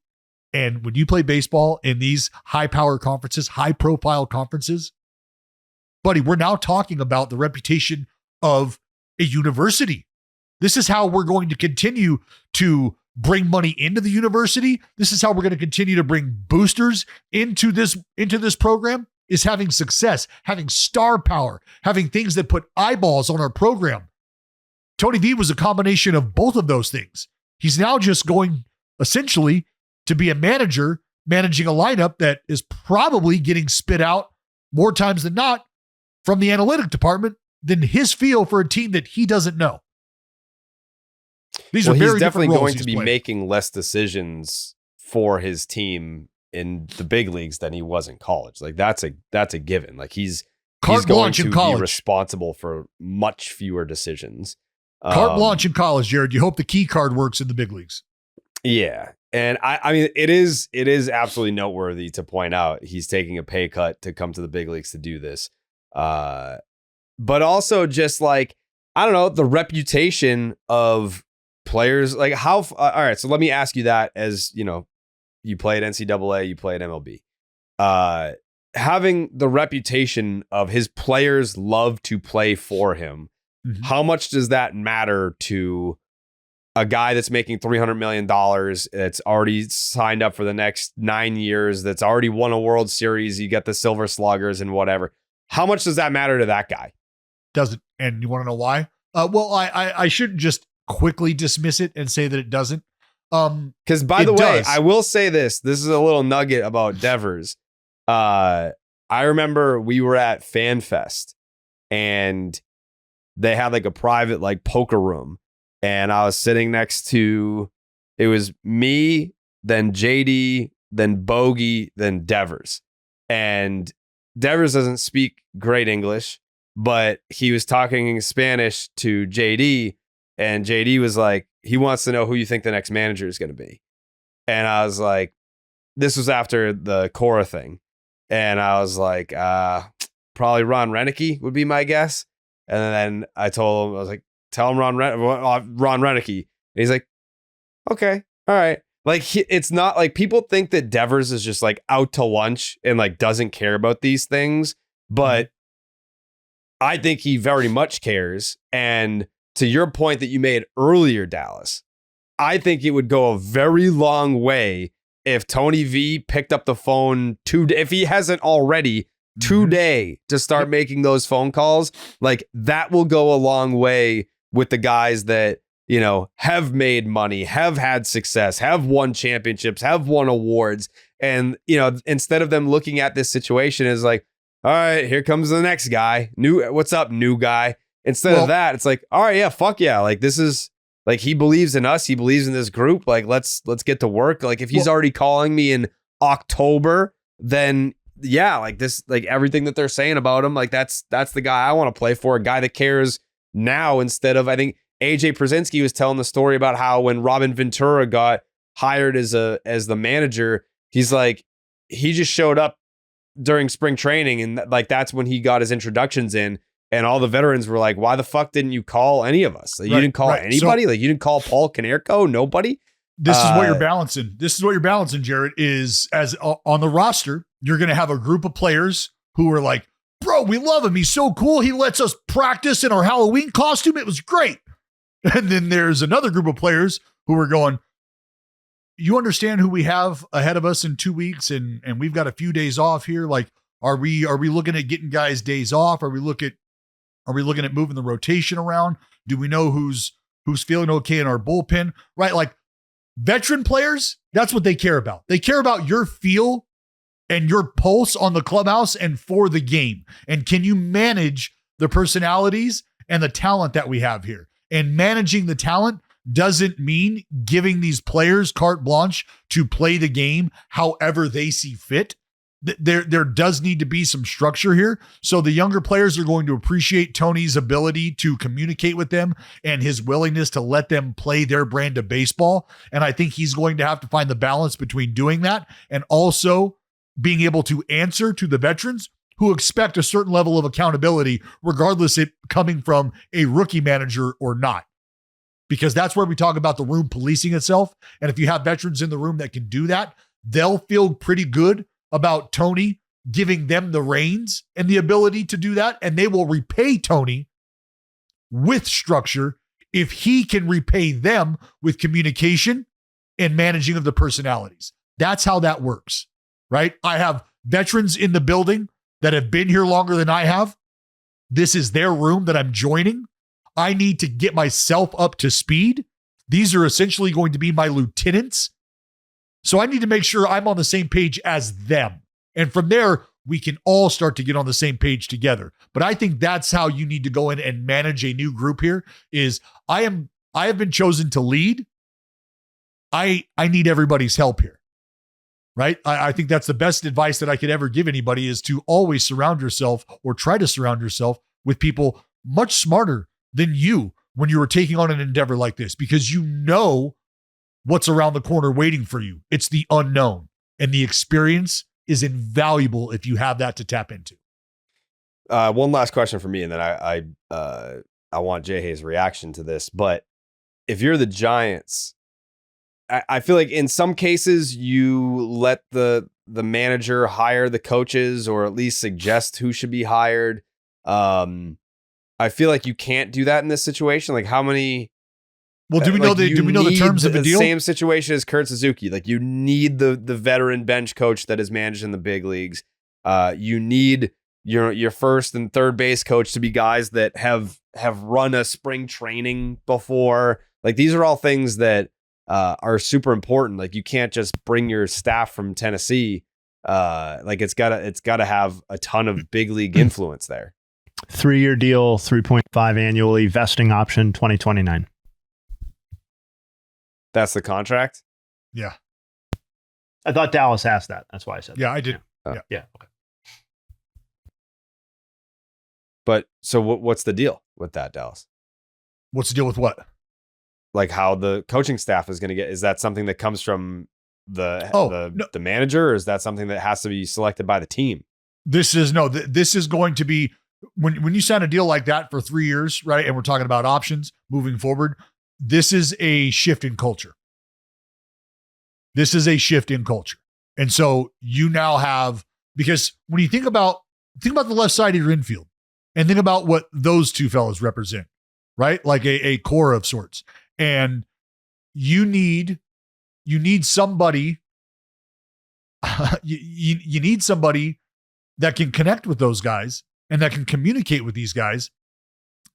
and when you play baseball in these high power conferences, high profile conferences, buddy, we're now talking about the reputation of a university. This is how we're going to continue to bring money into the university. This is how we're going to continue to bring boosters into this program, is having success, having star power, having things that put eyeballs on our program. Tony V was a combination of both of those things. He's now just going essentially to be a manager, managing a lineup that is probably getting spit out more times than not from the analytic department than his feel for a team that he doesn't know. These are very he's definitely going to be playing. making less decisions for his team in the big leagues than he was in college. Like that's a given. Like he's going to be responsible for much fewer decisions. Carte blanche in college, Jared. You hope the key card works in the big leagues. Yeah. And I mean, it is absolutely noteworthy to point out he's taking a pay cut to come to the big leagues to do this. But also just like, I don't know, the reputation of players, like how, all right. So let me ask you that, as you know, you play at NCAA, you play at MLB, having the reputation of his players love to play for him. Mm-hmm. How much does that matter to a guy that's making $300 million, that's already signed up for the next 9 years, that's already won a World Series, you get the Silver Sluggers and whatever? How much does that matter to that guy? Doesn't. And you want to know why? Well, I shouldn't just quickly dismiss it and say that it doesn't. Because by the way, I will say this is a little nugget about Devers. I remember we were at FanFest and they had like a private like poker room, and I was sitting next to, it was me, then JD, then Bogey, then Devers. And Devers doesn't speak great English, but he was talking in Spanish to JD, and JD was like, he wants to know who you think the next manager is going to be. And I was like, this was after the Cora thing. And I was like, probably Ron Renicky would be my guess. And then I told him, I was like, tell him Ron Renicky. And he's like, okay, all right. Like, it's not like people think that Devers is just like out to lunch and like doesn't care about these things. But I think he very much cares. And to your point that you made earlier, Dallas, I think it would go a very long way if Tony V picked up the phone if he hasn't already, today, to start making those phone calls. Like, that will go a long way with the guys that, you know, have made money, have had success, have won championships, have won awards. And, you know, instead of them looking at this situation as like, all right, here comes the next guy. What's up, new guy? Instead of that, it's like, all right, yeah, fuck yeah. Like, this is like, he believes in us. He believes in this group. Like, let's get to work. Like, if he's already calling me in October, then yeah, like this, like everything that they're saying about him, like that's the guy I want to play for, a guy that cares now instead of, I think AJ Przinsky was telling the story about how when Robin Ventura got hired as the manager, he's like, he just showed up during spring training and like that's when he got his introductions in, and all the veterans were like, why the fuck didn't you call any of us? Like, you didn't call anybody? Like you didn't call Paul Konerko? Nobody? This is what you're balancing. This is what you're balancing, Jared, is as on the roster, you're going to have a group of players who are like, bro, we love him. He's so cool. He lets us practice in our Halloween costume. It was great. And then there's another group of players who are going, you understand who we have ahead of us in 2 weeks, and we've got a few days off here. Like, are we looking at getting guys days off? Are we looking at moving the rotation around? Do we know who's feeling okay in our bullpen? Right? Like, veteran players, that's what they care about. They care about your feel and your pulse on the clubhouse and for the game. And can you manage the personalities and the talent that we have here? And managing the talent doesn't mean giving these players carte blanche to play the game however they see fit. There does need to be some structure here. So the younger players are going to appreciate Tony's ability to communicate with them and his willingness to let them play their brand of baseball. And I think he's going to have to find the balance between doing that and also being able to answer to the veterans who expect a certain level of accountability, regardless it coming from a rookie manager or not. Because that's where we talk about the room policing itself. And if you have veterans in the room that can do that, they'll feel pretty good about Tony giving them the reins and the ability to do that. And they will repay Tony with structure if he can repay them with communication and managing of the personalities. That's how that works, right? I have veterans in the building that have been here longer than I have. This is their room that I'm joining. I need to get myself up to speed. These are essentially going to be my lieutenants. So I need to make sure I'm on the same page as them. And from there, we can all start to get on the same page together. But I think that's how you need to go in and manage a new group here is I have been chosen to lead. I need everybody's help here, right? I think that's the best advice that I could ever give anybody is to always surround yourself or try to surround yourself with people much smarter than you when you were taking on an endeavor like this, because you know what's around the corner waiting for you. It's the unknown, and the experience is invaluable if you have that to tap into. One last question for me, and then I want Jayhay's reaction to this. But if you're the Giants, I feel like in some cases you let the manager hire the coaches or at least suggest who should be hired. I feel like you can't do that in this situation. Like how many? Well, do we know the terms of the deal? Same situation as Kurt Suzuki. Like you need the veteran bench coach that has managed in the big leagues. You need your first and third base coach to be guys that have run a spring training before. Like these are all things that are super important. Like you can't just bring your staff from Tennessee. Like it's gotta have a ton of big league influence there. 3-year deal, 3.5 annually, vesting option 2029. That's the contract? Yeah. I thought Dallas asked that. That's why I said yeah, that. I did. Yeah. Okay. But so what's the deal with that, Dallas? What's the deal with what? Like how the coaching staff is going to get, is that something that comes from the manager, or is that something that has to be selected by the team? This is going to be when you sign a deal like that for 3 years, right? And we're talking about options moving forward. This is a shift in culture. And so you now have, because when you think about the left side of your infield and think about what those two fellas represent, right? Like a core of sorts. And you need somebody, you need somebody that can connect with those guys and that can communicate with these guys.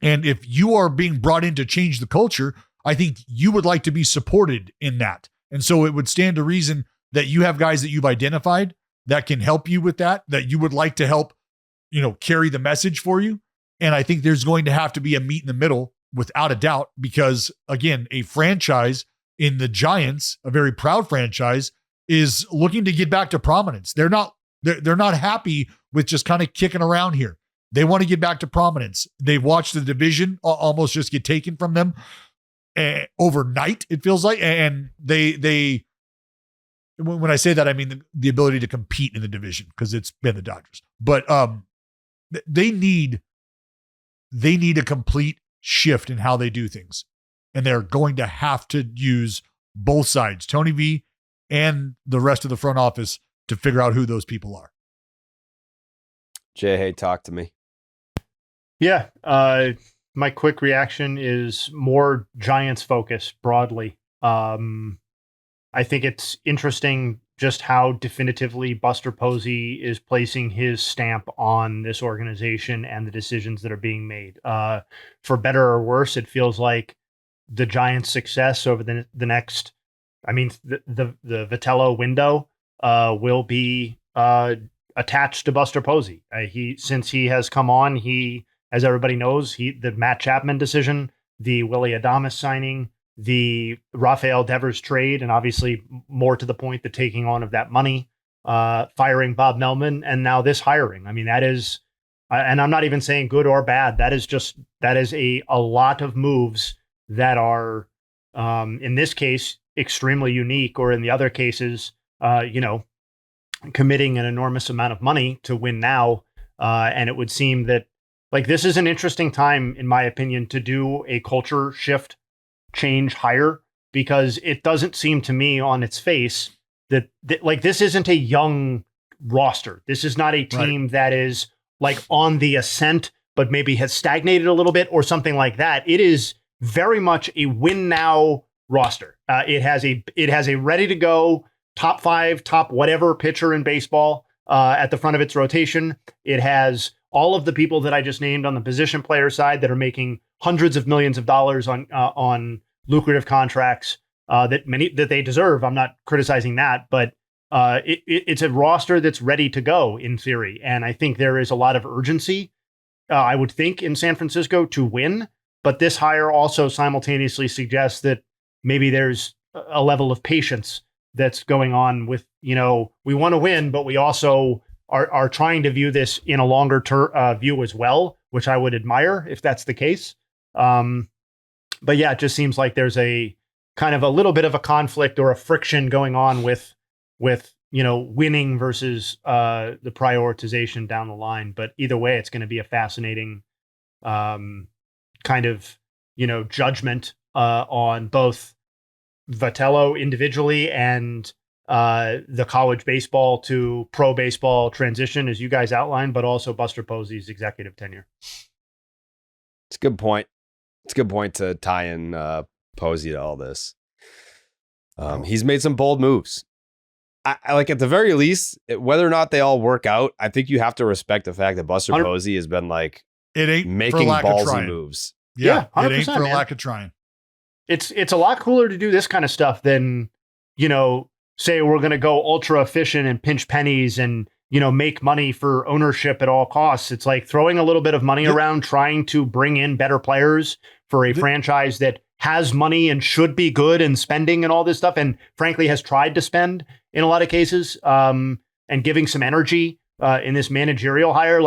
And if you are being brought in to change the culture, I think you would like to be supported in that. And so it would stand to reason that you have guys that you've identified that can help you with that you would like to help, carry the message for you. And I think there's going to have to be a meet in the middle without a doubt, because again, a franchise in the Giants, a very proud franchise, is looking to get back to prominence. They're not They're not happy with just kind of kicking around here. They want to get back to prominence. They've watched the division almost just get taken from them overnight, it feels like. And they when I say that, I mean the ability to compete in the division, because it's been the Dodgers. But they need a complete shift in how they do things. And they're going to have to use both sides, Tony V and the rest of the front office, to figure out who those people are. Jayhay, talk to me. Yeah. My quick reaction is more Giants focus broadly. I think it's interesting just how definitively Buster Posey is placing his stamp on this organization and the decisions that are being made. For better or worse, it feels like the Giants' success over the next, the Vitello window will be attached to Buster Posey. Since he has come on, as everybody knows, the Matt Chapman decision, the Willy Adames signing, the Rafael Devers trade, and obviously more to the point, the taking on of that money, firing Bob Melman, and now this hiring. That is, and I'm not even saying good or bad. That is a lot of moves that are, in this case, extremely unique, or in the other cases, committing an enormous amount of money to win now. And it would seem that this is an interesting time, in my opinion, to do a culture shift change hire, because it doesn't seem to me on its face that this isn't a young roster. This is not a team that is on the ascent, but maybe has stagnated a little bit or something like that. It is very much a win now roster. It has a ready to go top 5, top whatever pitcher in baseball at the front of its rotation. It has all of the people that I just named on the position player side that are making hundreds of millions of dollars on lucrative contracts that they deserve. I'm not criticizing that, but it's a roster that's ready to go in theory. And I think there is a lot of urgency, I would think, in San Francisco to win. But this hire also simultaneously suggests that maybe there's a level of patience that's going on with, we want to win, but we also are trying to view this in a longer view as well, which I would admire if that's the case. But yeah, it just seems like there's a kind of a little bit of a conflict or a friction going on with winning versus the prioritization down the line. But either way, it's going to be a fascinating kind of judgment on both Vitello individually and the college baseball to pro baseball transition, as you guys outlined, but also Buster Posey's executive tenure. It's a good point. It's a good point to tie in Posey to all this. He's made some bold moves. I like, at the very least, whether or not they all work out, I think you have to respect the fact that Buster Posey has been it ain't making ballsy moves. Yeah, it ain't for lack of trying. It's a lot cooler to do this kind of stuff than, say we're going to go ultra efficient and pinch pennies and, make money for ownership at all costs. It's like throwing a little bit of money around, trying to bring in better players for a franchise that has money and should be good and spending and all this stuff. And frankly, has tried to spend in a lot of cases, and giving some energy in this managerial hire.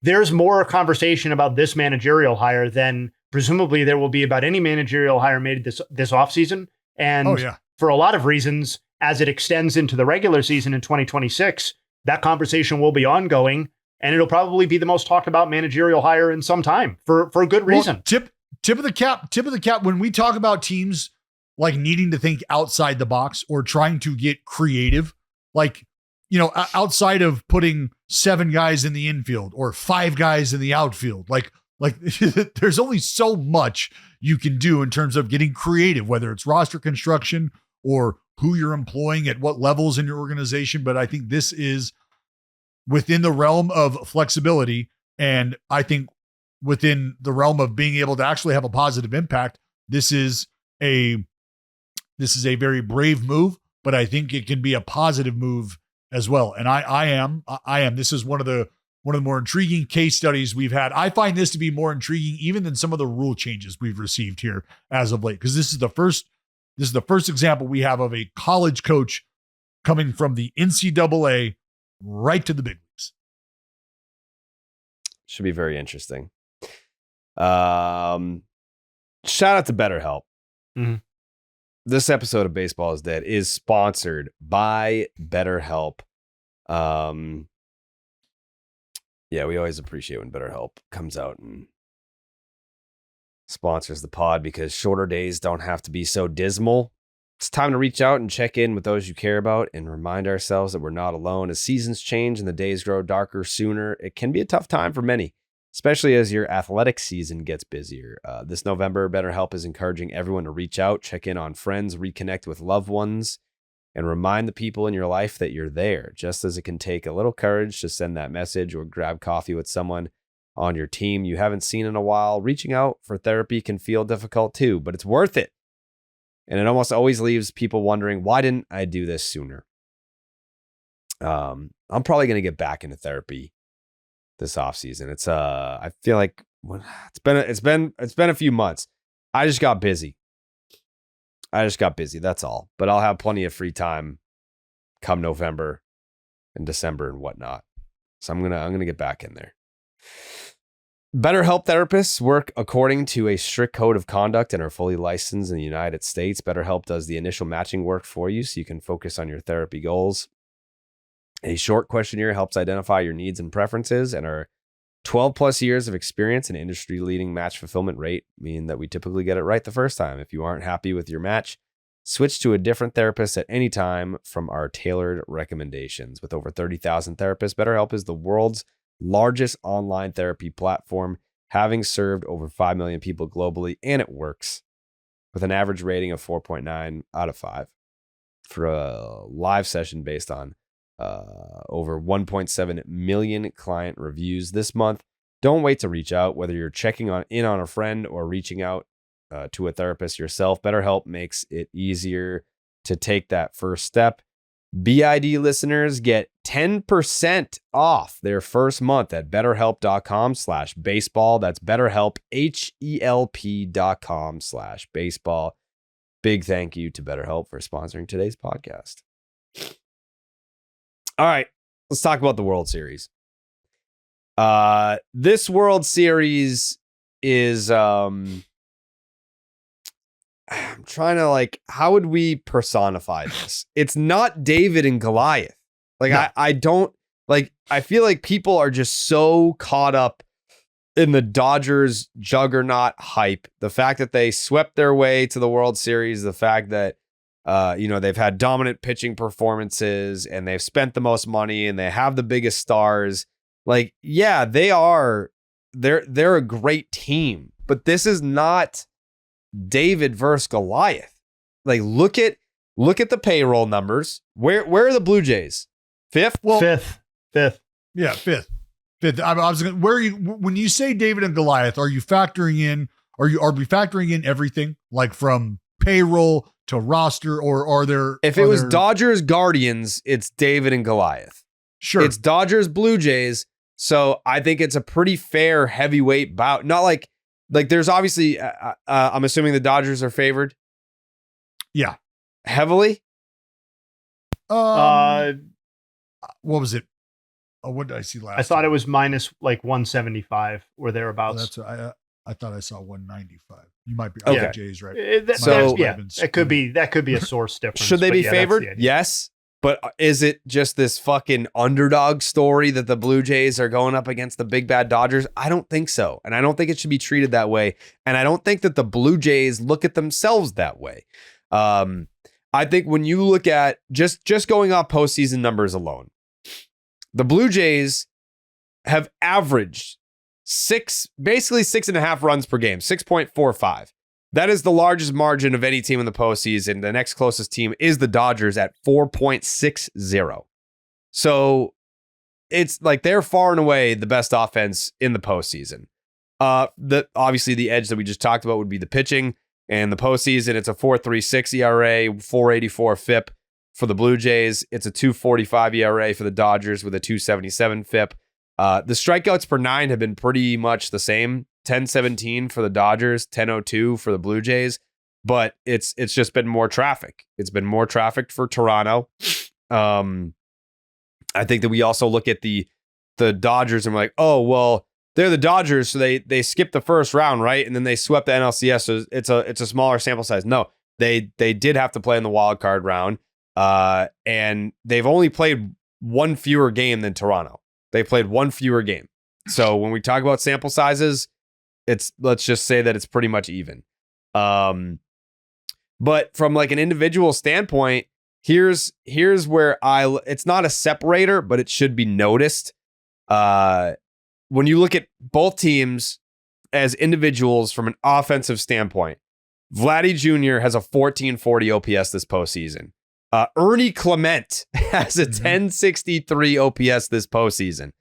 There's more conversation about this managerial hire than presumably there will be about any managerial hire made this offseason. And for a lot of reasons, as it extends into the regular season in 2026, that conversation will be ongoing, and it'll probably be the most talked about managerial hire in some time for a good reason. Well, tip of the cap. When we talk about teams needing to think outside the box or trying to get creative, outside of putting 7 guys in the infield or 5 guys in the outfield, there's only so much you can do in terms of getting creative, whether it's roster construction or who you're employing at what levels in your organization. But I think this is within the realm of flexibility. And I think within the realm of being able to actually have a positive impact, this is a very brave move, but I think it can be a positive move as well. And I am, this is one of the more intriguing case studies we've had. I find this to be more intriguing even than some of the rule changes we've received here as of late, because this is the first example we have of a college coach coming from the NCAA right to the big leagues. Should be very interesting. Shout out to BetterHelp. Mm-hmm. This episode of Baseball is Dead is sponsored by BetterHelp. Yeah, we always appreciate when BetterHelp comes out and sponsors the pod because shorter days don't have to be so dismal. It's time to reach out and check in with those you care about and remind ourselves that we're not alone. As seasons change and the days grow darker sooner, it can be a tough time for many, especially as your athletic season gets busier. This November, BetterHelp is encouraging everyone to reach out, check in on friends, reconnect with loved ones, and remind the people in your life that you're there. Just as it can take a little courage to send that message or grab coffee with someone on your team you haven't seen in a while, reaching out for therapy can feel difficult too, but it's worth it. And it almost always leaves people wondering, why didn't I do this sooner? I'm probably going to get back into therapy this off season. It's I feel like it's been a few months. I just got busy. That's all. But I'll have plenty of free time come November and December and whatnot. So I'm gonna get back in there. BetterHelp therapists work according to a strict code of conduct and are fully licensed in the United States. BetterHelp does the initial matching work for you so you can focus on your therapy goals. A short questionnaire helps identify your needs and preferences, and our 12 plus years of experience and industry leading match fulfillment rate mean that we typically get it right the first time. If you aren't happy with your match, switch to a different therapist at any time from our tailored recommendations. With over 30,000 therapists, BetterHelp is the world's largest online therapy platform, having served over 5 million people globally, and it works with an average rating of 4.9 out of 5 for a live session based on over 1.7 million client reviews this month. Don't wait to reach out. Whether you're checking in on a friend or reaching out to a therapist yourself, BetterHelp makes it easier to take that first step. BID listeners get 10% off their first month at betterhelp.com/baseball. That's BetterHelp, HELP.com/baseball. Big thank you to BetterHelp for sponsoring today's podcast. All right, let's talk about the World Series. This World Series is, I'm trying to how would we personify this? It's not David and Goliath. No. I don't I feel like people are just so caught up in the Dodgers juggernaut hype. The fact that they swept their way to the World Series, the fact that they've had dominant pitching performances and they've spent the most money and they have the biggest stars. Yeah, they're a great team, but this is not David versus Goliath. Look at the payroll numbers. Where are the Blue Jays? Fifth? Well, Fifth. Yeah, fifth. I was gonna, where are you when you say David and Goliath? Are we factoring in everything from payroll to roster, or are there? If it was Dodgers Guardians, it's David and Goliath. Sure, it's Dodgers Blue Jays. So I think it's a pretty fair heavyweight bout. Not like there's obviously. I'm assuming the Dodgers are favored. Yeah, heavily. What was it? Oh, what did I see last? I thought it was minus 175 or thereabouts. I thought I saw 195. You might be. Okay. Jay's right. It could be a source difference. Should they be favored? Yes. But is it just this fucking underdog story that the Blue Jays are going up against the big bad Dodgers? I don't think so. And I don't think it should be treated that way. And I don't think that the Blue Jays look at themselves that way. I think when you look at just going off postseason numbers alone, the Blue Jays have averaged basically 6.5 runs per game, 6.45. That is the largest margin of any team in the postseason. The next closest team is the Dodgers at 4.60. So it's they're far and away the best offense in the postseason. Obviously the edge that we just talked about would be the pitching. And the postseason, it's a 4.36 ERA, 4.84 FIP for the Blue Jays. It's a 2.45 ERA for the Dodgers with a 2.77 FIP. The strikeouts per 9 have been pretty much the same. 10.17 for the Dodgers, 10.02 for the Blue Jays, but it's just been more traffic. It's been more traffic for Toronto. I think that we also look at the Dodgers and we're like, oh, well, they're the Dodgers, so they skipped the first round, right? And then they swept the NLCS, so it's a smaller sample size. No, they did have to play in the wild card round, and they've only played one fewer game than Toronto. They played one fewer game. So when we talk about sample sizes, let's just say that it's pretty much even. But from like an individual standpoint, here's where it's not a separator, but it should be noticed. When you look at both teams as individuals from an offensive standpoint, Vladdy Jr. has a 1440 OPS this postseason. Ernie Clement has a 1063 OPS this postseason.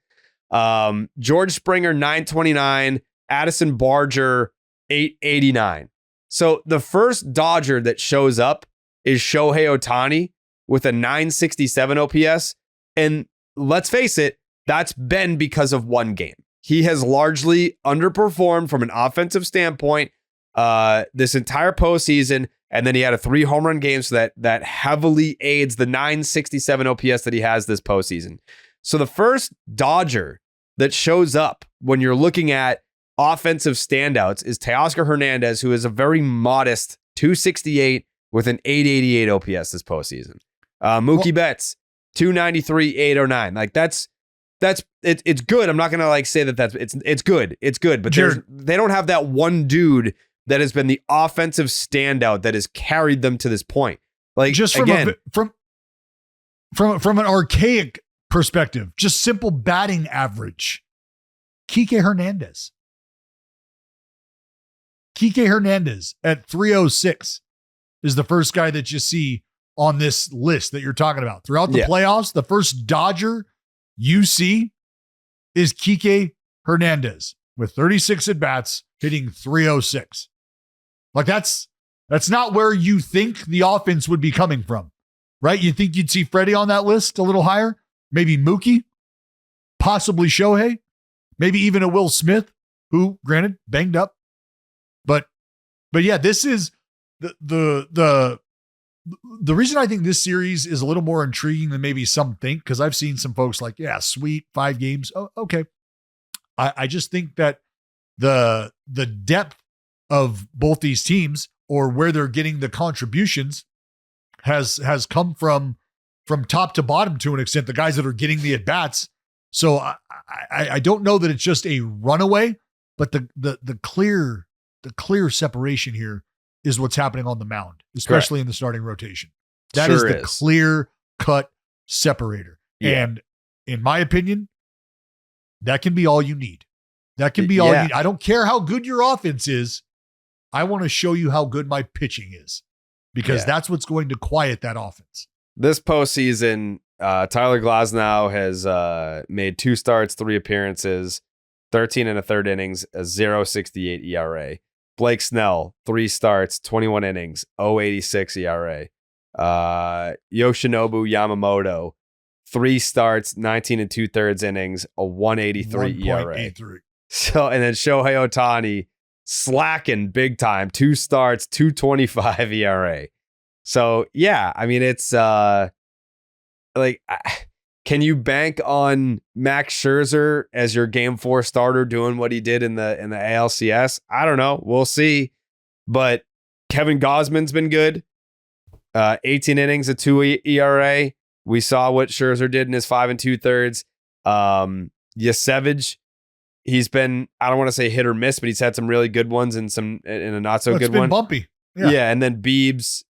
George Springer, 929. Addison Barger, 889. So the first Dodger that shows up is Shohei Ohtani with a 967 OPS. And let's face it, that's been because of one game. He has largely underperformed from an offensive standpoint this entire postseason. And then he had a 3 home run game, so that heavily aids the 967 OPS that he has this postseason. So the first Dodger that shows up when you're looking at offensive standouts is Teoscar Hernandez, who is a very modest 268 with an 888 OPS this postseason. Mookie Betts, 293, 809. Like it's good. I'm not gonna like say that it's good. It's good, but they don't have that one dude that has been the offensive standout that has carried them to this point. Like just from an archaic perspective, just simple batting average. Kike Hernandez at 306 is the first guy that you see on this list that you're talking about. Throughout the playoffs, the first Dodger you see is Kike Hernandez with 36 at-bats, hitting 306. Like that's not where you think the offense would be coming from, right? You think you'd see Freddie on that list a little higher? Maybe Mookie, possibly Shohei, maybe even a Will Smith, who, granted, banged up. But yeah, this is the reason I think this series is a little more intriguing than maybe some think, because I've seen some folks like, yeah, sweet, 5 games. Oh, okay. I just think that the depth of both these teams, or where they're getting the contributions, has come from top to bottom to an extent, the guys that are getting the at-bats. So I don't know that it's just a runaway, but the clear separation here is what's happening on the mound, especially in the starting rotation. That is the clear-cut separator. Yeah. And in my opinion, that can be all you need. That can be all you need. I don't care how good your offense is. I want to show you how good my pitching is, because that's what's going to quiet that offense. This postseason, Tyler Glasnow has made 2 starts, 3 appearances, 13 1/3 innings, a 0.68 ERA. Blake Snell, 3 starts, 21 innings, 0.86 ERA. Yoshinobu Yamamoto, 3 starts, 19 2/3 innings, a 1.83 ERA. So, and then Shohei Ohtani slacking big time, 2 starts, 2.25 ERA. So yeah, I mean, it's can you bank on Max Scherzer as your Game 4 starter doing what he did in the ALCS? I don't know. We'll see. But Kevin Gausman's been good. 18 innings, a 2 ERA. We saw what Scherzer did in his 5 2/3. Yasevich, he's been, I don't want to say hit or miss, but he's had some really good ones and some in a not so good one. Bumpy. Yeah, and then Biebs.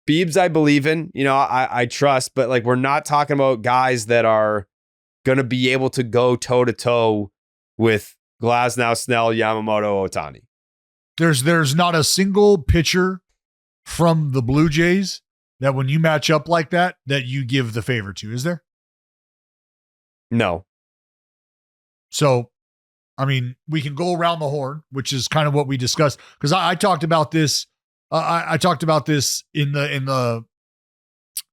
Biebs, I believe in, I trust, but like, we're not talking about guys that are going to be able to go toe to toe with Glasnow, Snell, Yamamoto, Ohtani. There's not a single pitcher from the Blue Jays that when you match up like that you give the favor to, is there? No. So, I mean, we can go around the horn, which is kind of what we discussed, because I talked about this. I talked about this in the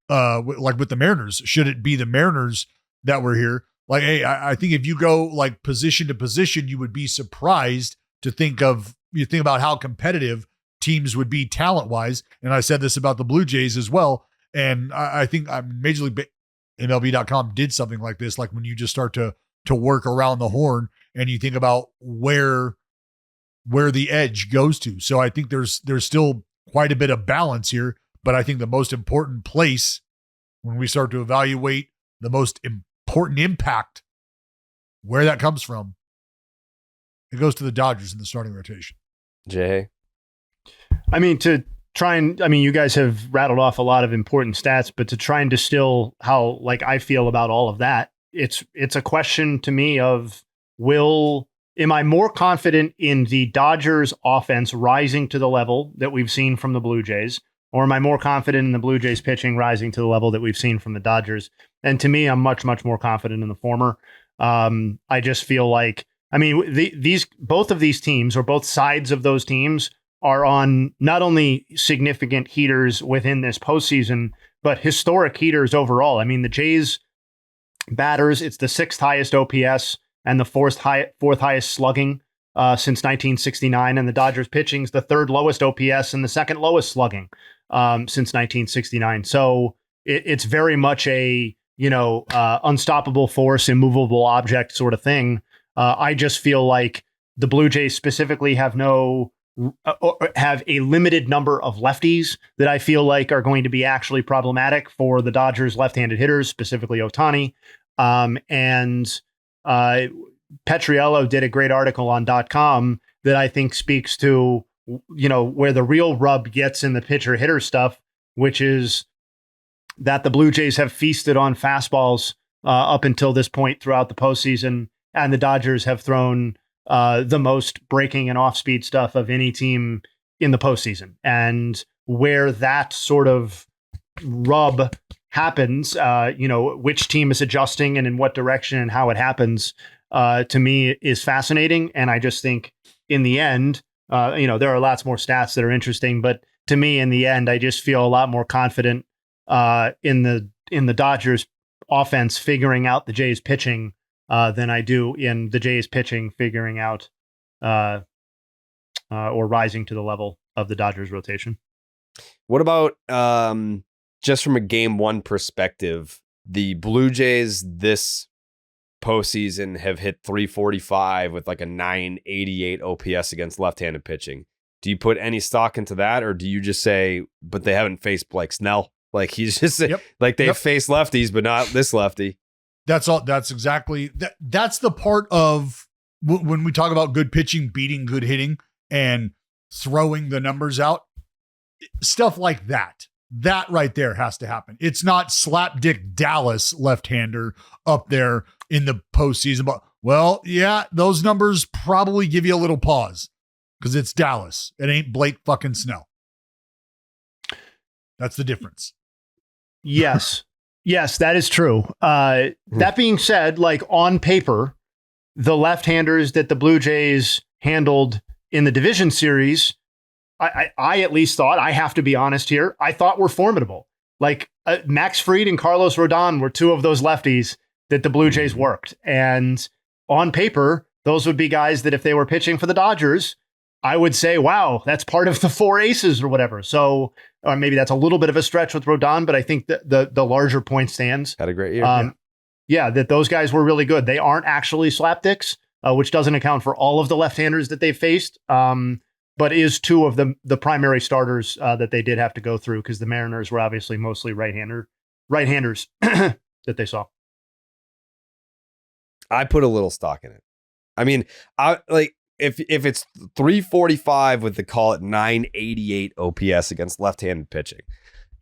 like with the Mariners. Should it be the Mariners that were here? Like, hey, I think if you go like position to position, you would be surprised to think about how competitive teams would be talent wise. And I said this about the Blue Jays as well. And I think Major League MLB.com did something like this, like when you just start to work around the horn and you think about where the edge goes to. So I think there's still quite a bit of balance here, but I think the most important place when we start to evaluate the most important impact, where that comes from, it goes to the Dodgers in the starting rotation. Jay, I mean, you guys have rattled off a lot of important stats, but to try and distill how like I feel about all of that, it's a question to me of am I more confident in the Dodgers offense rising to the level that we've seen from the Blue Jays, or am I more confident in the Blue Jays pitching rising to the level that we've seen from the Dodgers? And to me, I'm much, much more confident in the former. I just feel like, I mean, both of these teams, or both sides of those teams, are on not only significant heaters within this postseason, but historic heaters overall. I mean, the Jays batters, it's the 6th highest OPS and the 4th highest slugging since 1969. And the Dodgers pitching's the 3rd lowest OPS and the 2nd lowest slugging since 1969. So it's very much a, unstoppable force, immovable object sort of thing. I just feel like the Blue Jays specifically have a limited number of lefties that I feel like are going to be actually problematic for the Dodgers left-handed hitters, specifically Ohtani. And Petriello did a great article on .com that I think speaks to, where the real rub gets in the pitcher hitter stuff, which is that the Blue Jays have feasted on fastballs up until this point throughout the postseason, and the Dodgers have thrown the most breaking and off-speed stuff of any team in the postseason. And where that sort of rub happens, which team is adjusting and in what direction and how it happens, to me is fascinating. And I just think in the end, there are lots more stats that are interesting, but to me in the end, I just feel a lot more confident in the Dodgers offense figuring out the Jays pitching than I do in the Jays pitching figuring out or rising to the level of the Dodgers rotation. what about just from a game one perspective? The Blue Jays this postseason have hit 345 with like a 988 OPS against left-handed pitching. Do you put any stock into that, or do you just say, but they haven't faced Blake Snell? Like he's just like they've faced lefties, but not this lefty. That's all. That's exactly that. That's the part of when we talk about good pitching, beating good hitting, and throwing the numbers out. Stuff like that. That right there has to happen. It's not slapdick Dallas left-hander up there in the postseason, but those numbers probably give you a little pause because it's Dallas. It ain't Blake fucking Snell. That's the difference. Yes. Yes, that is true. That being said, like on paper, the left-handers that the Blue Jays handled in the division series, I at least thought, I have to be honest here, I thought were formidable. Like Max Fried and Carlos Rodon were 2 of those lefties that the Blue Jays worked. And on paper, those would be guys that if they were pitching for the Dodgers, I would say, wow, that's part of the 4 aces or whatever. So maybe that's a little bit of a stretch with Rodon, but I think that the larger point stands. Had a great year. That those guys were really good. They aren't actually slapdicks, which doesn't account for all of the left-handers that they've faced, but is 2 of the primary starters that they did have to go through because the Mariners were obviously mostly right-handers that they saw. I put a little stock in it. I mean, if it's 345 with the call it 988 OPS against left-handed pitching,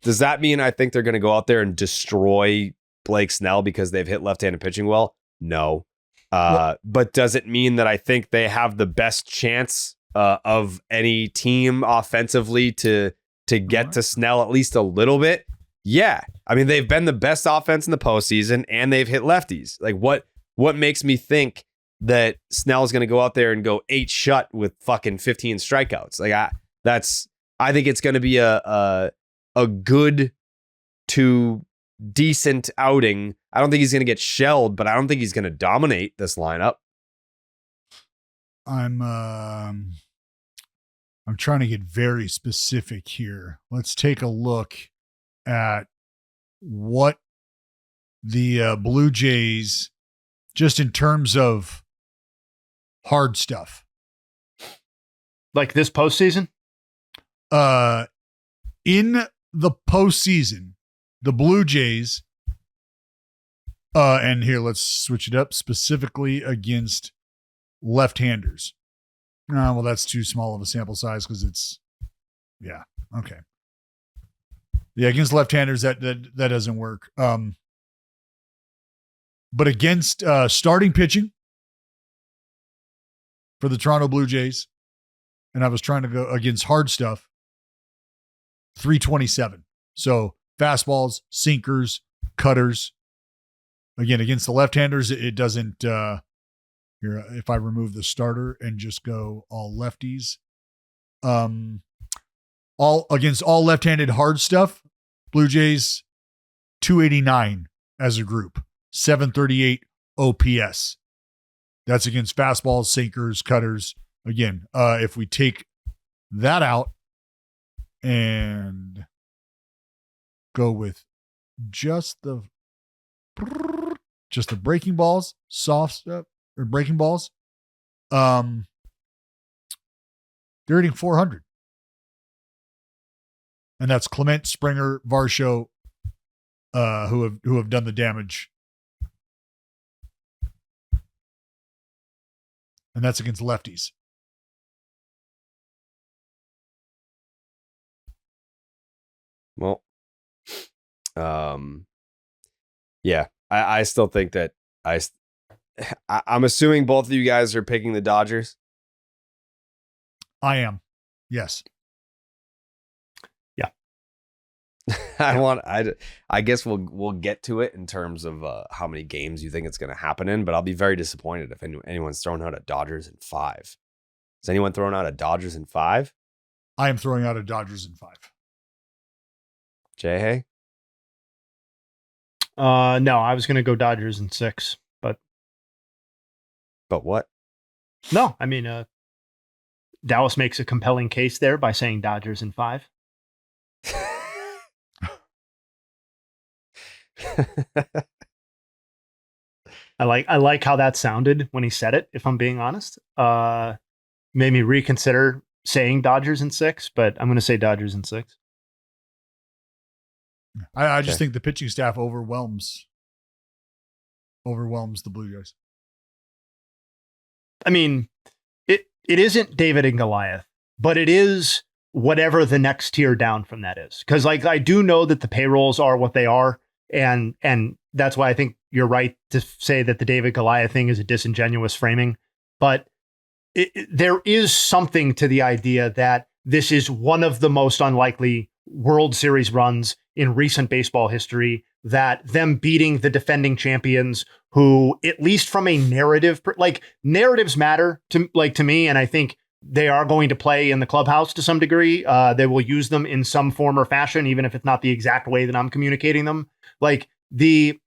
does that mean I think they're going to go out there and destroy Blake Snell because they've hit left-handed pitching well? No. But does it mean that I think they have the best chance of any team offensively to get to Snell at least a little bit? Yeah. I mean, they've been the best offense in the postseason and they've hit lefties. Like what makes me think that Snell's going to go out there and go 8 shut with fucking 15 strikeouts? Like I think it's going to be a good to decent outing. I don't think he's going to get shelled, but I don't think he's going to dominate this lineup. I'm trying to get very specific here. Let's take a look at what the Blue Jays just in terms of hard stuff. Like this postseason? In the postseason, the Blue Jays, and here, let's switch it up, specifically against left-handers. Well, that's too small of a sample size because it's, yeah, okay. Yeah, against left-handers, that doesn't work. But against starting pitching for the Toronto Blue Jays, and I was trying to go against hard stuff, 327. So fastballs, sinkers, cutters. Again, against the left-handers, it doesn't. Here, if I remove the starter and just go all lefties, all against all left-handed hard stuff, Blue Jays 289 as a group, 738 OPS. That's against fastballs, sinkers, cutters. Again, if we take that out and go with just the breaking balls, soft stuff, or breaking balls, they're hitting 400. And that's Clement, Springer, Varsho, who have done the damage. And that's against lefties. Well, yeah, I still think that I'm assuming both of you guys are picking the Dodgers. I am. Yes. Yeah. I guess we'll get to it in terms of how many games you think it's going to happen in, but I'll be very disappointed if anyone's throwing out a Dodgers in 5. Is anyone throwing out a Dodgers in 5? I am throwing out a Dodgers in 5. Jayhay? No, I was going to go Dodgers in 6, but what? No, I mean, Dallas makes a compelling case there by saying Dodgers in 5. I like how that sounded when he said it, if I'm being honest. Made me reconsider saying Dodgers in 6, but I'm going to say Dodgers in 6. I just think the pitching staff overwhelms the Blue Jays. I mean, it isn't David and Goliath, but it is whatever the next tier down from that is. Because like I do know that the payrolls are what they are, and that's why I think you're right to say that the David Goliath thing is a disingenuous framing. But there is something to the idea that this is one of the most unlikely World Series runs in recent baseball history, that them beating the defending champions, who, at least from a narrative, like narratives matter to me. And I think they are going to play in the clubhouse to some degree. They will use them in some form or fashion, even if it's not the exact way that I'm communicating them. Like the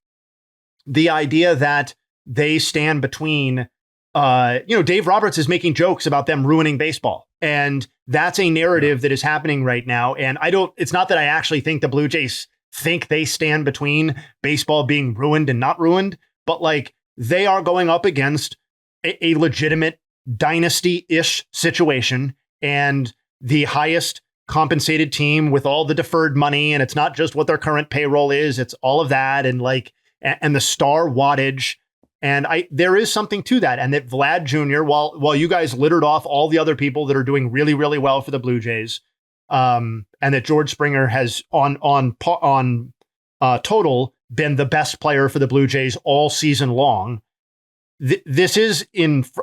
idea that they stand between, Dave Roberts is making jokes about them ruining baseball. And that's a narrative that is happening right now. And it's not that I actually think the Blue Jays think they stand between baseball being ruined and not ruined, but like they are going up against a legitimate dynasty-ish situation and the highest compensated team with all the deferred money. And it's not just what their current payroll is, it's all of that. And and the star wattage. And there is something to that. And that Vlad Jr., while you guys littered off all the other people that are doing really, really well for the Blue Jays, and that George Springer has on total been the best player for the Blue Jays all season long. This is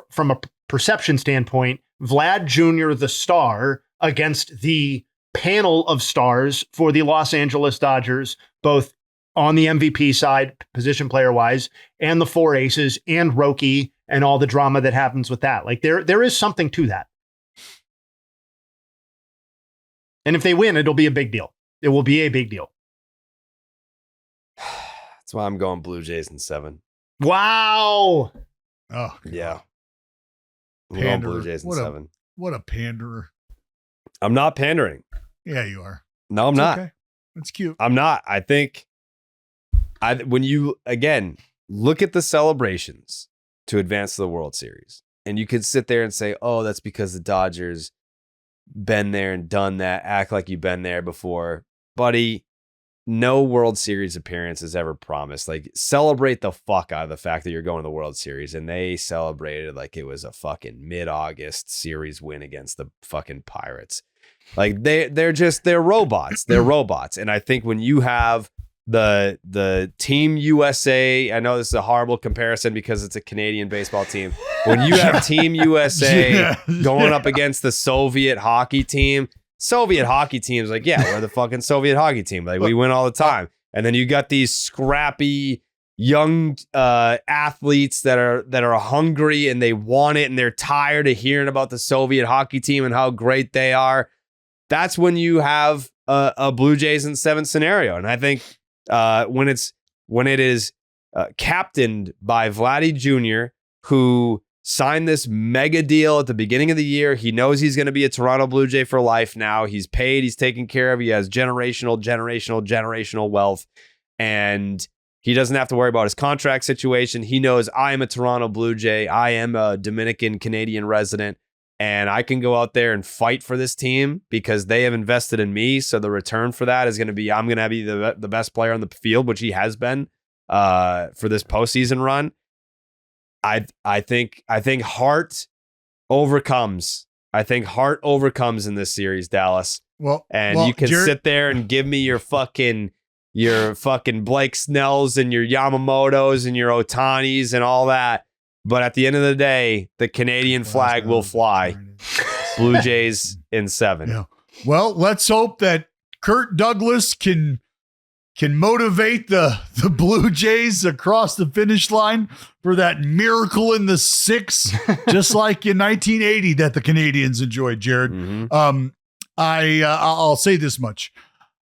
from a perception standpoint, Vlad Jr., the star, against the panel of stars for the Los Angeles Dodgers, both on the MVP side, position player wise, and the 4 aces and Roki and all the drama that happens with that. Like there is something to that. And if they win, it'll be a big deal. It will be a big deal. That's why I'm going Blue Jays in 7. Wow. Oh, yeah. I'm going Blue Jays in 7. What a panderer. I'm not pandering. Yeah, you are. No, I'm not. Okay. That's cute. I'm not. I think when you again look at the celebrations to advance to the World Series, and you could sit there and say, "Oh, that's because the Dodgers been there and done that. Act like you've been there before, buddy." No World Series appearance is ever promised. Like, celebrate the fuck out of the fact that you're going to the World Series, and they celebrated like it was a fucking mid-August series win against the fucking Pirates. Like they're robots. They're robots. And I think when you have the Team USA, I know this is a horrible comparison because it's a Canadian baseball team. When you have Team USA going up against the Soviet hockey team, Soviet hockey teams, like, yeah, we're the fucking Soviet hockey team. Like, we win all the time. And then you got these scrappy young athletes that are hungry and they want it and they're tired of hearing about the Soviet hockey team and how great they are. That's when you have a Blue Jays in 7 scenario. And I think when it is captained by Vladdy Jr., who signed this mega deal at the beginning of the year. He knows he's going to be a Toronto Blue Jay for life now. He's paid. He's taken care of. He has generational wealth. And he doesn't have to worry about his contract situation. He knows, I am a Toronto Blue Jay. I am a Dominican Canadian resident. And I can go out there and fight for this team because they have invested in me. So the return for that is going to be, I'm going to be the best player on the field, which he has been for this postseason run. I think heart overcomes. I think heart overcomes in this series, Dallas. Well, you can sit there and give me your fucking Blake Snells and your Yamamotos and your Otanis and all that. But at the end of the day, the Canadian flag will fly. Blue Jays in 7. Yeah. Well, let's hope that Kurt Douglas can motivate the Blue Jays across the finish line for that miracle in the 6, just like in 1980 that the Canadians enjoyed, Jared. Mm-hmm. I'll say this much.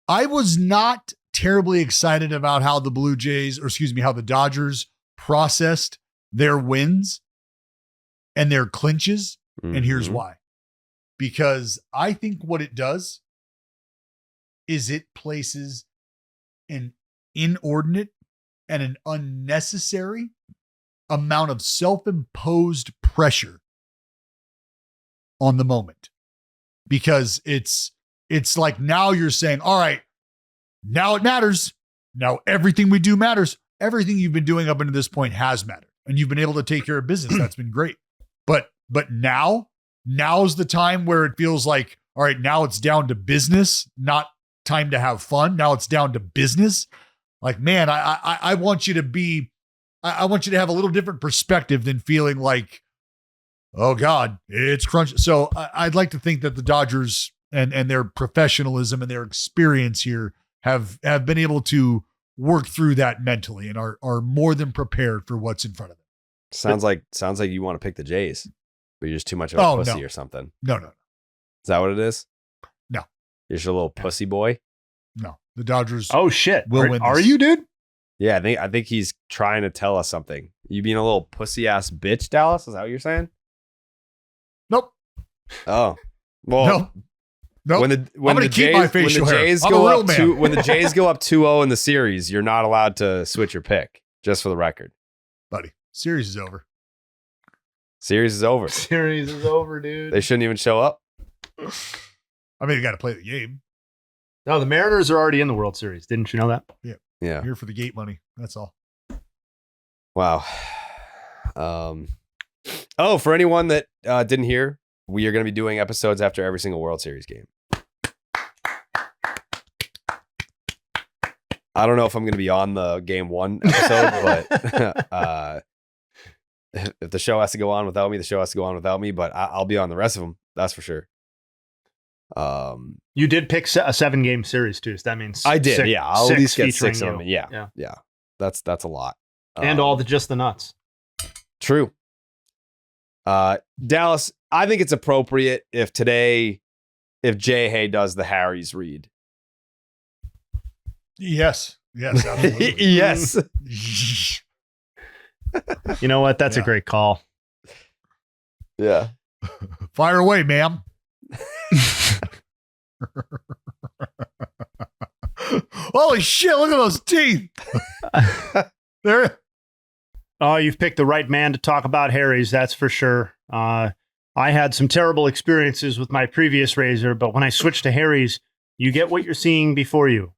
I was not terribly excited about how how the Dodgers processed their wins and their clinches. Mm-hmm. And here's why. Because I think what it does is it places an inordinate and an unnecessary amount of self-imposed pressure on the moment. Because it's like, now you're saying, all right, now it matters. Now everything we do matters. Everything you've been doing up until this point has mattered. And you've been able to take care of business. That's been great. But now's the time where it feels like, all right, now it's down to business, not time to have fun. Now it's down to business. Like, man, I want you to have a little different perspective than feeling like, oh God, it's crunch. So I'd like to think that the Dodgers and their professionalism and their experience here have been able to work through that mentally and are more than prepared for what's in front of them. Sounds like you want to pick the Jays, but you're just too much of a pussy or something. No. Is that what it is? No. You're just a little pussy boy? No. The Dodgers. Oh shit. Will win this. Are you, dude? Yeah, I think he's trying to tell us something. You being a little pussy ass bitch, Dallas? Is that what you're saying? Nope. Oh. Well, nope. When the Jays go up 2-0 in the series, you're not allowed to switch your pick, just for the record. Buddy, series is over. Series is over. Series is over, dude. They shouldn't even show up. I mean, you got to play the game. No, the Mariners are already in the World Series. Didn't you know that? Yeah. Yeah. I'm here for the gate money. That's all. Wow. Oh, for anyone that didn't hear, we are going to be doing episodes after every single World Series game. I don't know if I'm going to be on the game 1 episode, but if the show has to go on without me, the show has to go on without me, but I'll be on the rest of them. That's for sure. You did pick a 7-game series too. So that means I did. Yeah. I'll at least get 6 of them. Yeah. That's a lot. And all just the nuts. True. Dallas, I think it's appropriate if Jayhay does the Harry's read. Yes. Absolutely. Yes. You know what? That's a great call. Yeah. Fire away, ma'am. Holy shit, look at those teeth. There. Oh, you've picked the right man to talk about Harry's, that's for sure. I had some terrible experiences with my previous razor, but when I switched to Harry's, you get what you're seeing before you.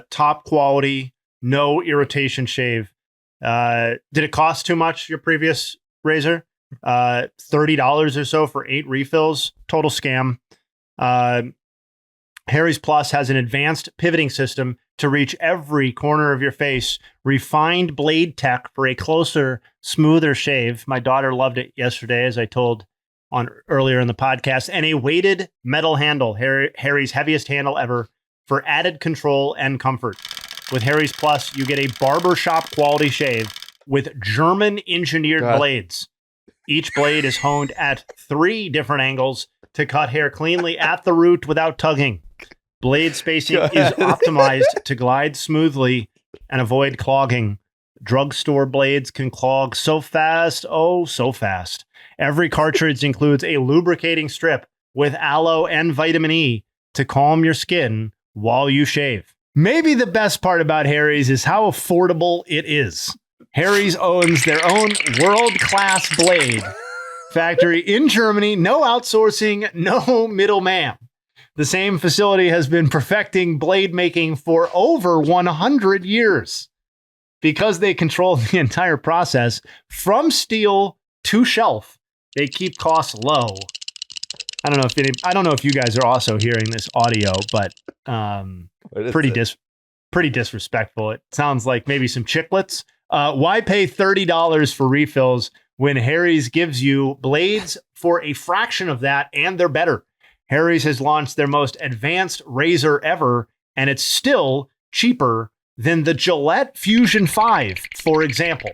Top quality, no irritation shave. Did it cost too much, your previous razor? $30 or so for 8 refills. Total scam. Harry's Plus has an advanced pivoting system to reach every corner of your face, refined blade tech for a closer, smoother shave. My daughter loved it yesterday, as I told on earlier in the podcast, and a weighted metal handle, Harry's heaviest handle ever, for added control and comfort. With Harry's Plus, you get a barbershop quality shave with German engineered blades. Each blade is honed at 3 different angles to cut hair cleanly at the root without tugging. Blade spacing is optimized to glide smoothly and avoid clogging. Drugstore blades can clog so fast, oh, so fast. Every cartridge includes a lubricating strip with aloe and vitamin E to calm your skin while you shave. Maybe the best part about Harry's is how affordable it is. Harry's owns their own world-class blade factory in Germany. No outsourcing, no middleman. The same facility has been perfecting blade making for over 100 years. Because they control the entire process from steel to shelf, they keep costs low. I don't know if you guys are also hearing this audio, but pretty disrespectful. It sounds like maybe some chiclets. Why pay $30 for refills when Harry's gives you blades for a fraction of that, and they're better? Harry's has launched their most advanced razor ever, and it's still cheaper than the Gillette Fusion 5, for example.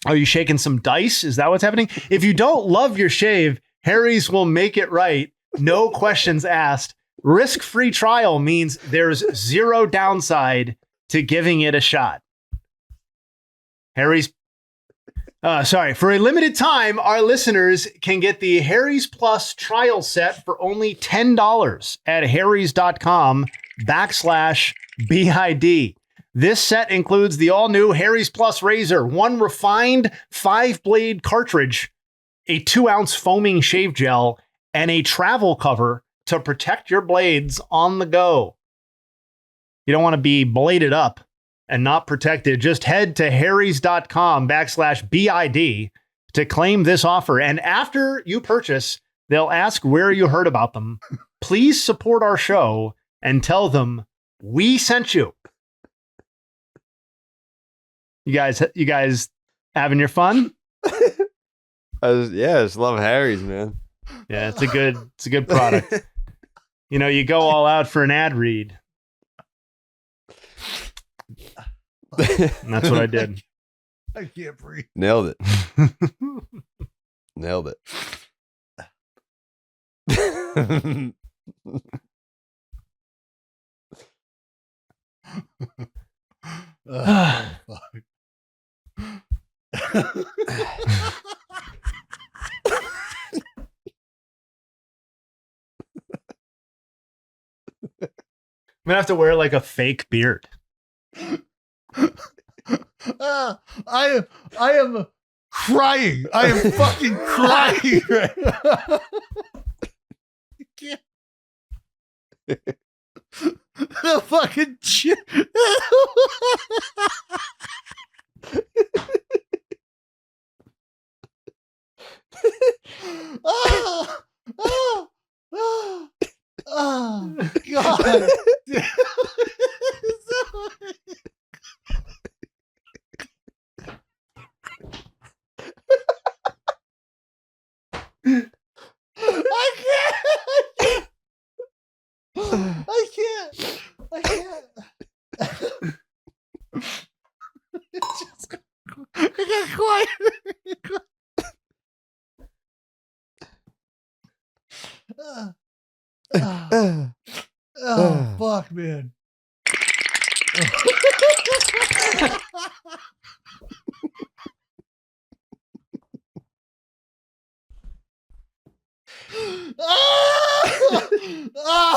Are you shaking some dice? Is that what's happening? If you don't love your shave, Harry's will make it right. No questions asked. Risk-free trial means there's zero downside to giving it a shot. For a limited time, our listeners can get the Harry's Plus trial set for only $10 at harrys.com/BID. This set includes the all-new Harry's Plus razor, 1 refined 5-blade cartridge, a 2-ounce foaming shave gel, and a travel cover to protect your blades on the go. You don't want to be bladed up and not protected. Just head to harrys.com/BID to claim this offer. And after you purchase, they'll ask where you heard about them. Please support our show and tell them we sent you. You guys having your fun? I just love Harry's, man. Yeah, it's a good product. You go all out for an ad read. And that's what I did. I can't breathe. Nailed it. Nailed it. Oh, fuck. I'm gonna have to wear like a fake beard. I am crying. I am fucking crying right now. I can't. The fucking shit. Oh, God. I can't. I got quiet. Oh, fuck, man.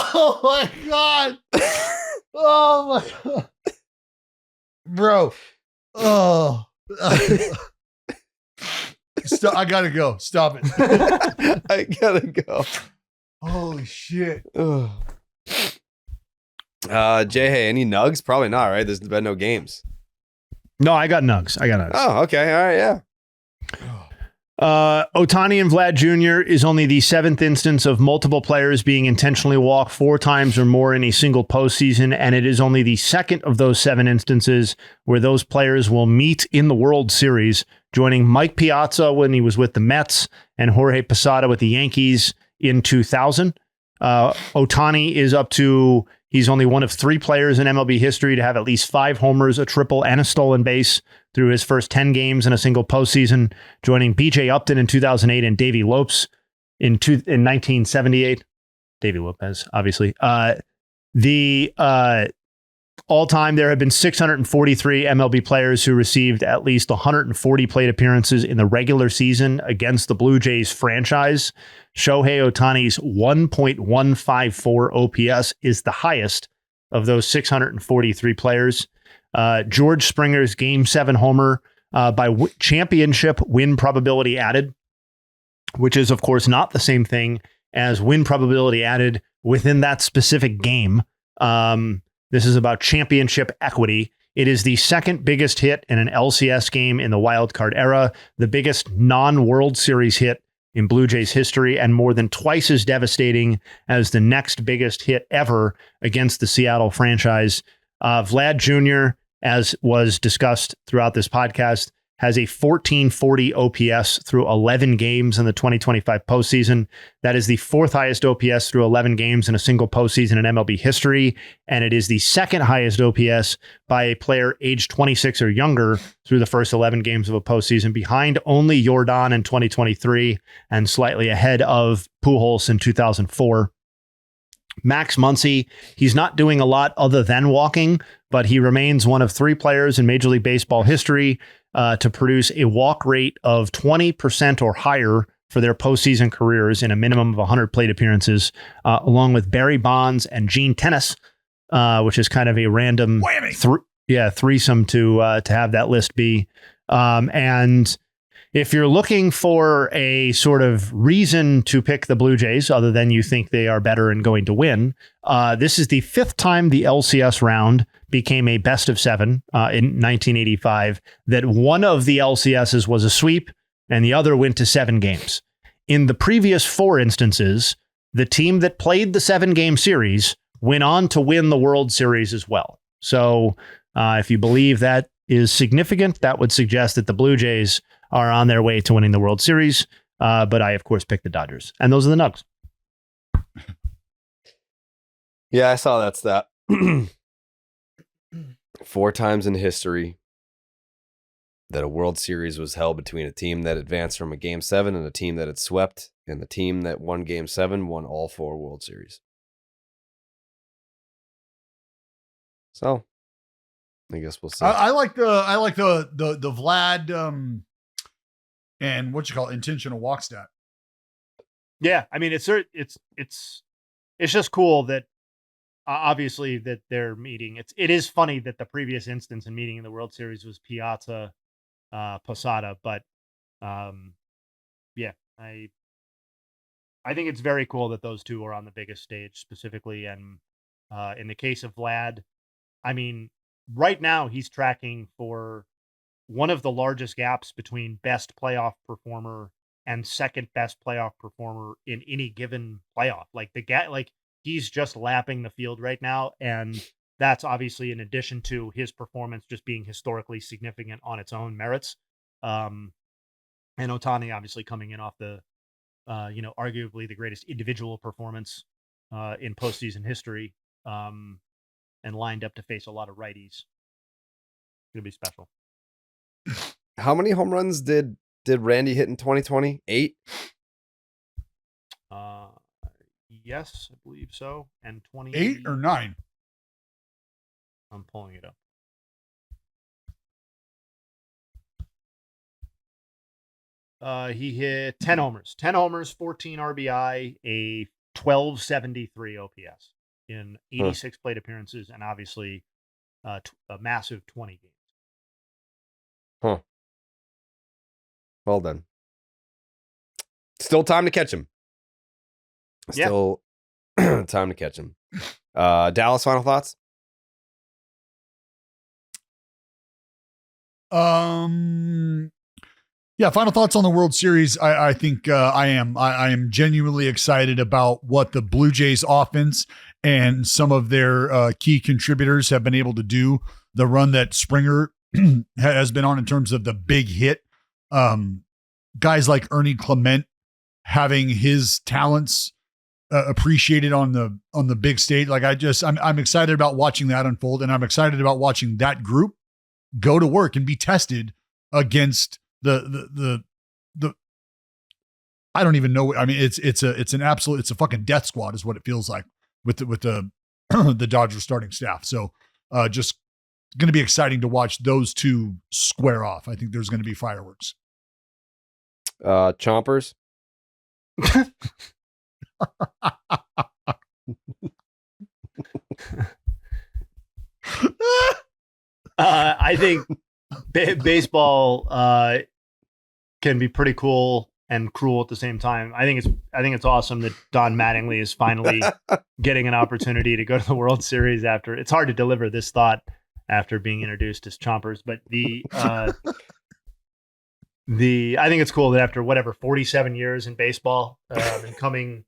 Oh my God. Oh my God. Bro. Oh. I gotta go. Stop it. I gotta go. Holy shit. Jayhay, any nugs? Probably not, right? There's been no games. No, I got Nuggs. Oh, okay. All right, yeah. Ohtani and Vlad Jr. is only the 7th instance of multiple players being intentionally walked 4 times or more in a single postseason, and it is only the 2nd of those 7 instances where those players will meet in the World Series, joining Mike Piazza when he was with the Mets and Jorge Posada with the Yankees in 2000. Ohtani is he's only one of 3 players in MLB history to have at least 5 homers, a triple, and a stolen base through his first 10 games in a single postseason, joining B.J. Upton in 2008 and Davey Lopes in 1978. Davey Lopez, obviously. All-time, there have been 643 MLB players who received at least 140 plate appearances in the regular season against the Blue Jays franchise. Shohei Ohtani's 1.154 OPS is the highest of those 643 players. George Springer's Game 7 homer by championship win probability added, which is, of course, not the same thing as win probability added within that specific game. This is about championship equity. It is the 2nd biggest hit in an LCS game in the wild card era, the biggest non-World Series hit in Blue Jays history, and more than twice as devastating as the next biggest hit ever against the Seattle franchise. Vlad Jr., as was discussed throughout this podcast, has a 1440 OPS through 11 games in the 2025 postseason. That is the 4th highest OPS through 11 games in a single postseason in MLB history, and it is the 2nd highest OPS by a player aged 26 or younger through the first 11 games of a postseason, behind only Jordan in 2023 and slightly ahead of Pujols in 2004. Max Muncy, he's not doing a lot other than walking, but he remains one of 3 players in Major League Baseball history to produce a walk rate of 20% or higher for their postseason careers in a minimum of 100 plate appearances, along with Barry Bonds and Gene Tenace, which is kind of a random threesome to have that list be. And if you're looking for a sort of reason to pick the Blue Jays, other than you think they are better and going to win, this is the 5th time the LCS round became a best of 7 in 1985, that one of the LCSs was a sweep and the other went to 7 games. In the previous 4 instances, the team that played the 7-game series went on to win the World Series as well. So if you believe that is significant, that would suggest that the Blue Jays are on their way to winning the World Series. But I, of course, picked the Dodgers. And those are the Nuggs. Yeah, I saw that stat. 4 times in history that a World Series was held between a team that advanced from a Game 7 and a team that had swept, and the team that won Game 7 won all 4 World Series. So, I guess we'll see. I like the Vlad and what you call intentional walk stat. Yeah, I mean it's just cool that obviously that they're meeting. It is funny that the previous instance in meeting in the World Series was Piazza, Posada, but yeah, I think it's very cool that those two are on the biggest stage specifically, and in the case of Vlad, I mean, right now he's tracking for one of the largest gaps between best playoff performer and second best playoff performer in any given playoff. Like the gap, like he's just lapping the field right now, and that's obviously in addition to his performance just being historically significant on its own merits. And Ohtani obviously coming in off the, arguably the greatest individual performance in postseason history, and lined up to face a lot of righties. It's gonna be special. How many home runs did Randy hit in 2020? 8? Yes, I believe so. And 8 or 9? I'm pulling it up. He hit 10 homers. 10 homers, 14 RBI, a 1273 OPS in 86 plate appearances, and obviously a massive 20 games. Huh. Well done. Still time to catch him. Still time to catch him. Dallas, final thoughts? Yeah, final thoughts on the World Series. I think I am genuinely excited about what the Blue Jays offense and some of their key contributors have been able to do. The run that Springer has been on in terms of the big hit. Guys like Ernie Clement having his talents appreciated on the big stage. Like I'm excited about watching that unfold, and I'm excited about watching that group go to work and be tested against the I don't even know. I mean, it's a fucking death squad is what it feels like with the the Dodgers starting staff. So just going to be exciting to watch those two square off. I think there's going to be fireworks. Chompers. I think baseball can be pretty cool and cruel at the same time. I think it's awesome that Don Mattingly is finally getting an opportunity to go to the World Series after. It's hard to deliver this thought after being introduced as Chompers, but I think it's cool that after 47 years in baseball and coming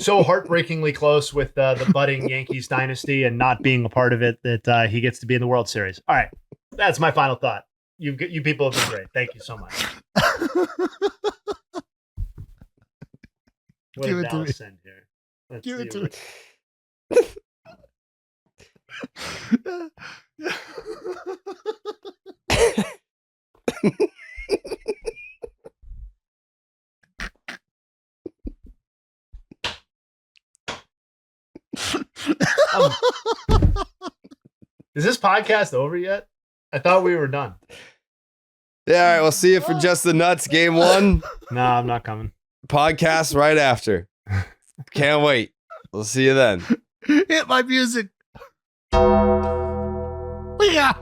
so heartbreakingly close with the budding Yankees dynasty and not being a part of it, that he gets to be in the World Series. All right, that's my final thought. You people have been great. Thank you so much. What Give did it to me. Dallas send here? Let's Give it see to what- Is this podcast over yet? I thought we were done. Yeah, all right, we'll see you for Just the Nuts game 1. No, I'm not coming. Podcast right after. Can't wait. We'll see you then. Hit my music. Yeah.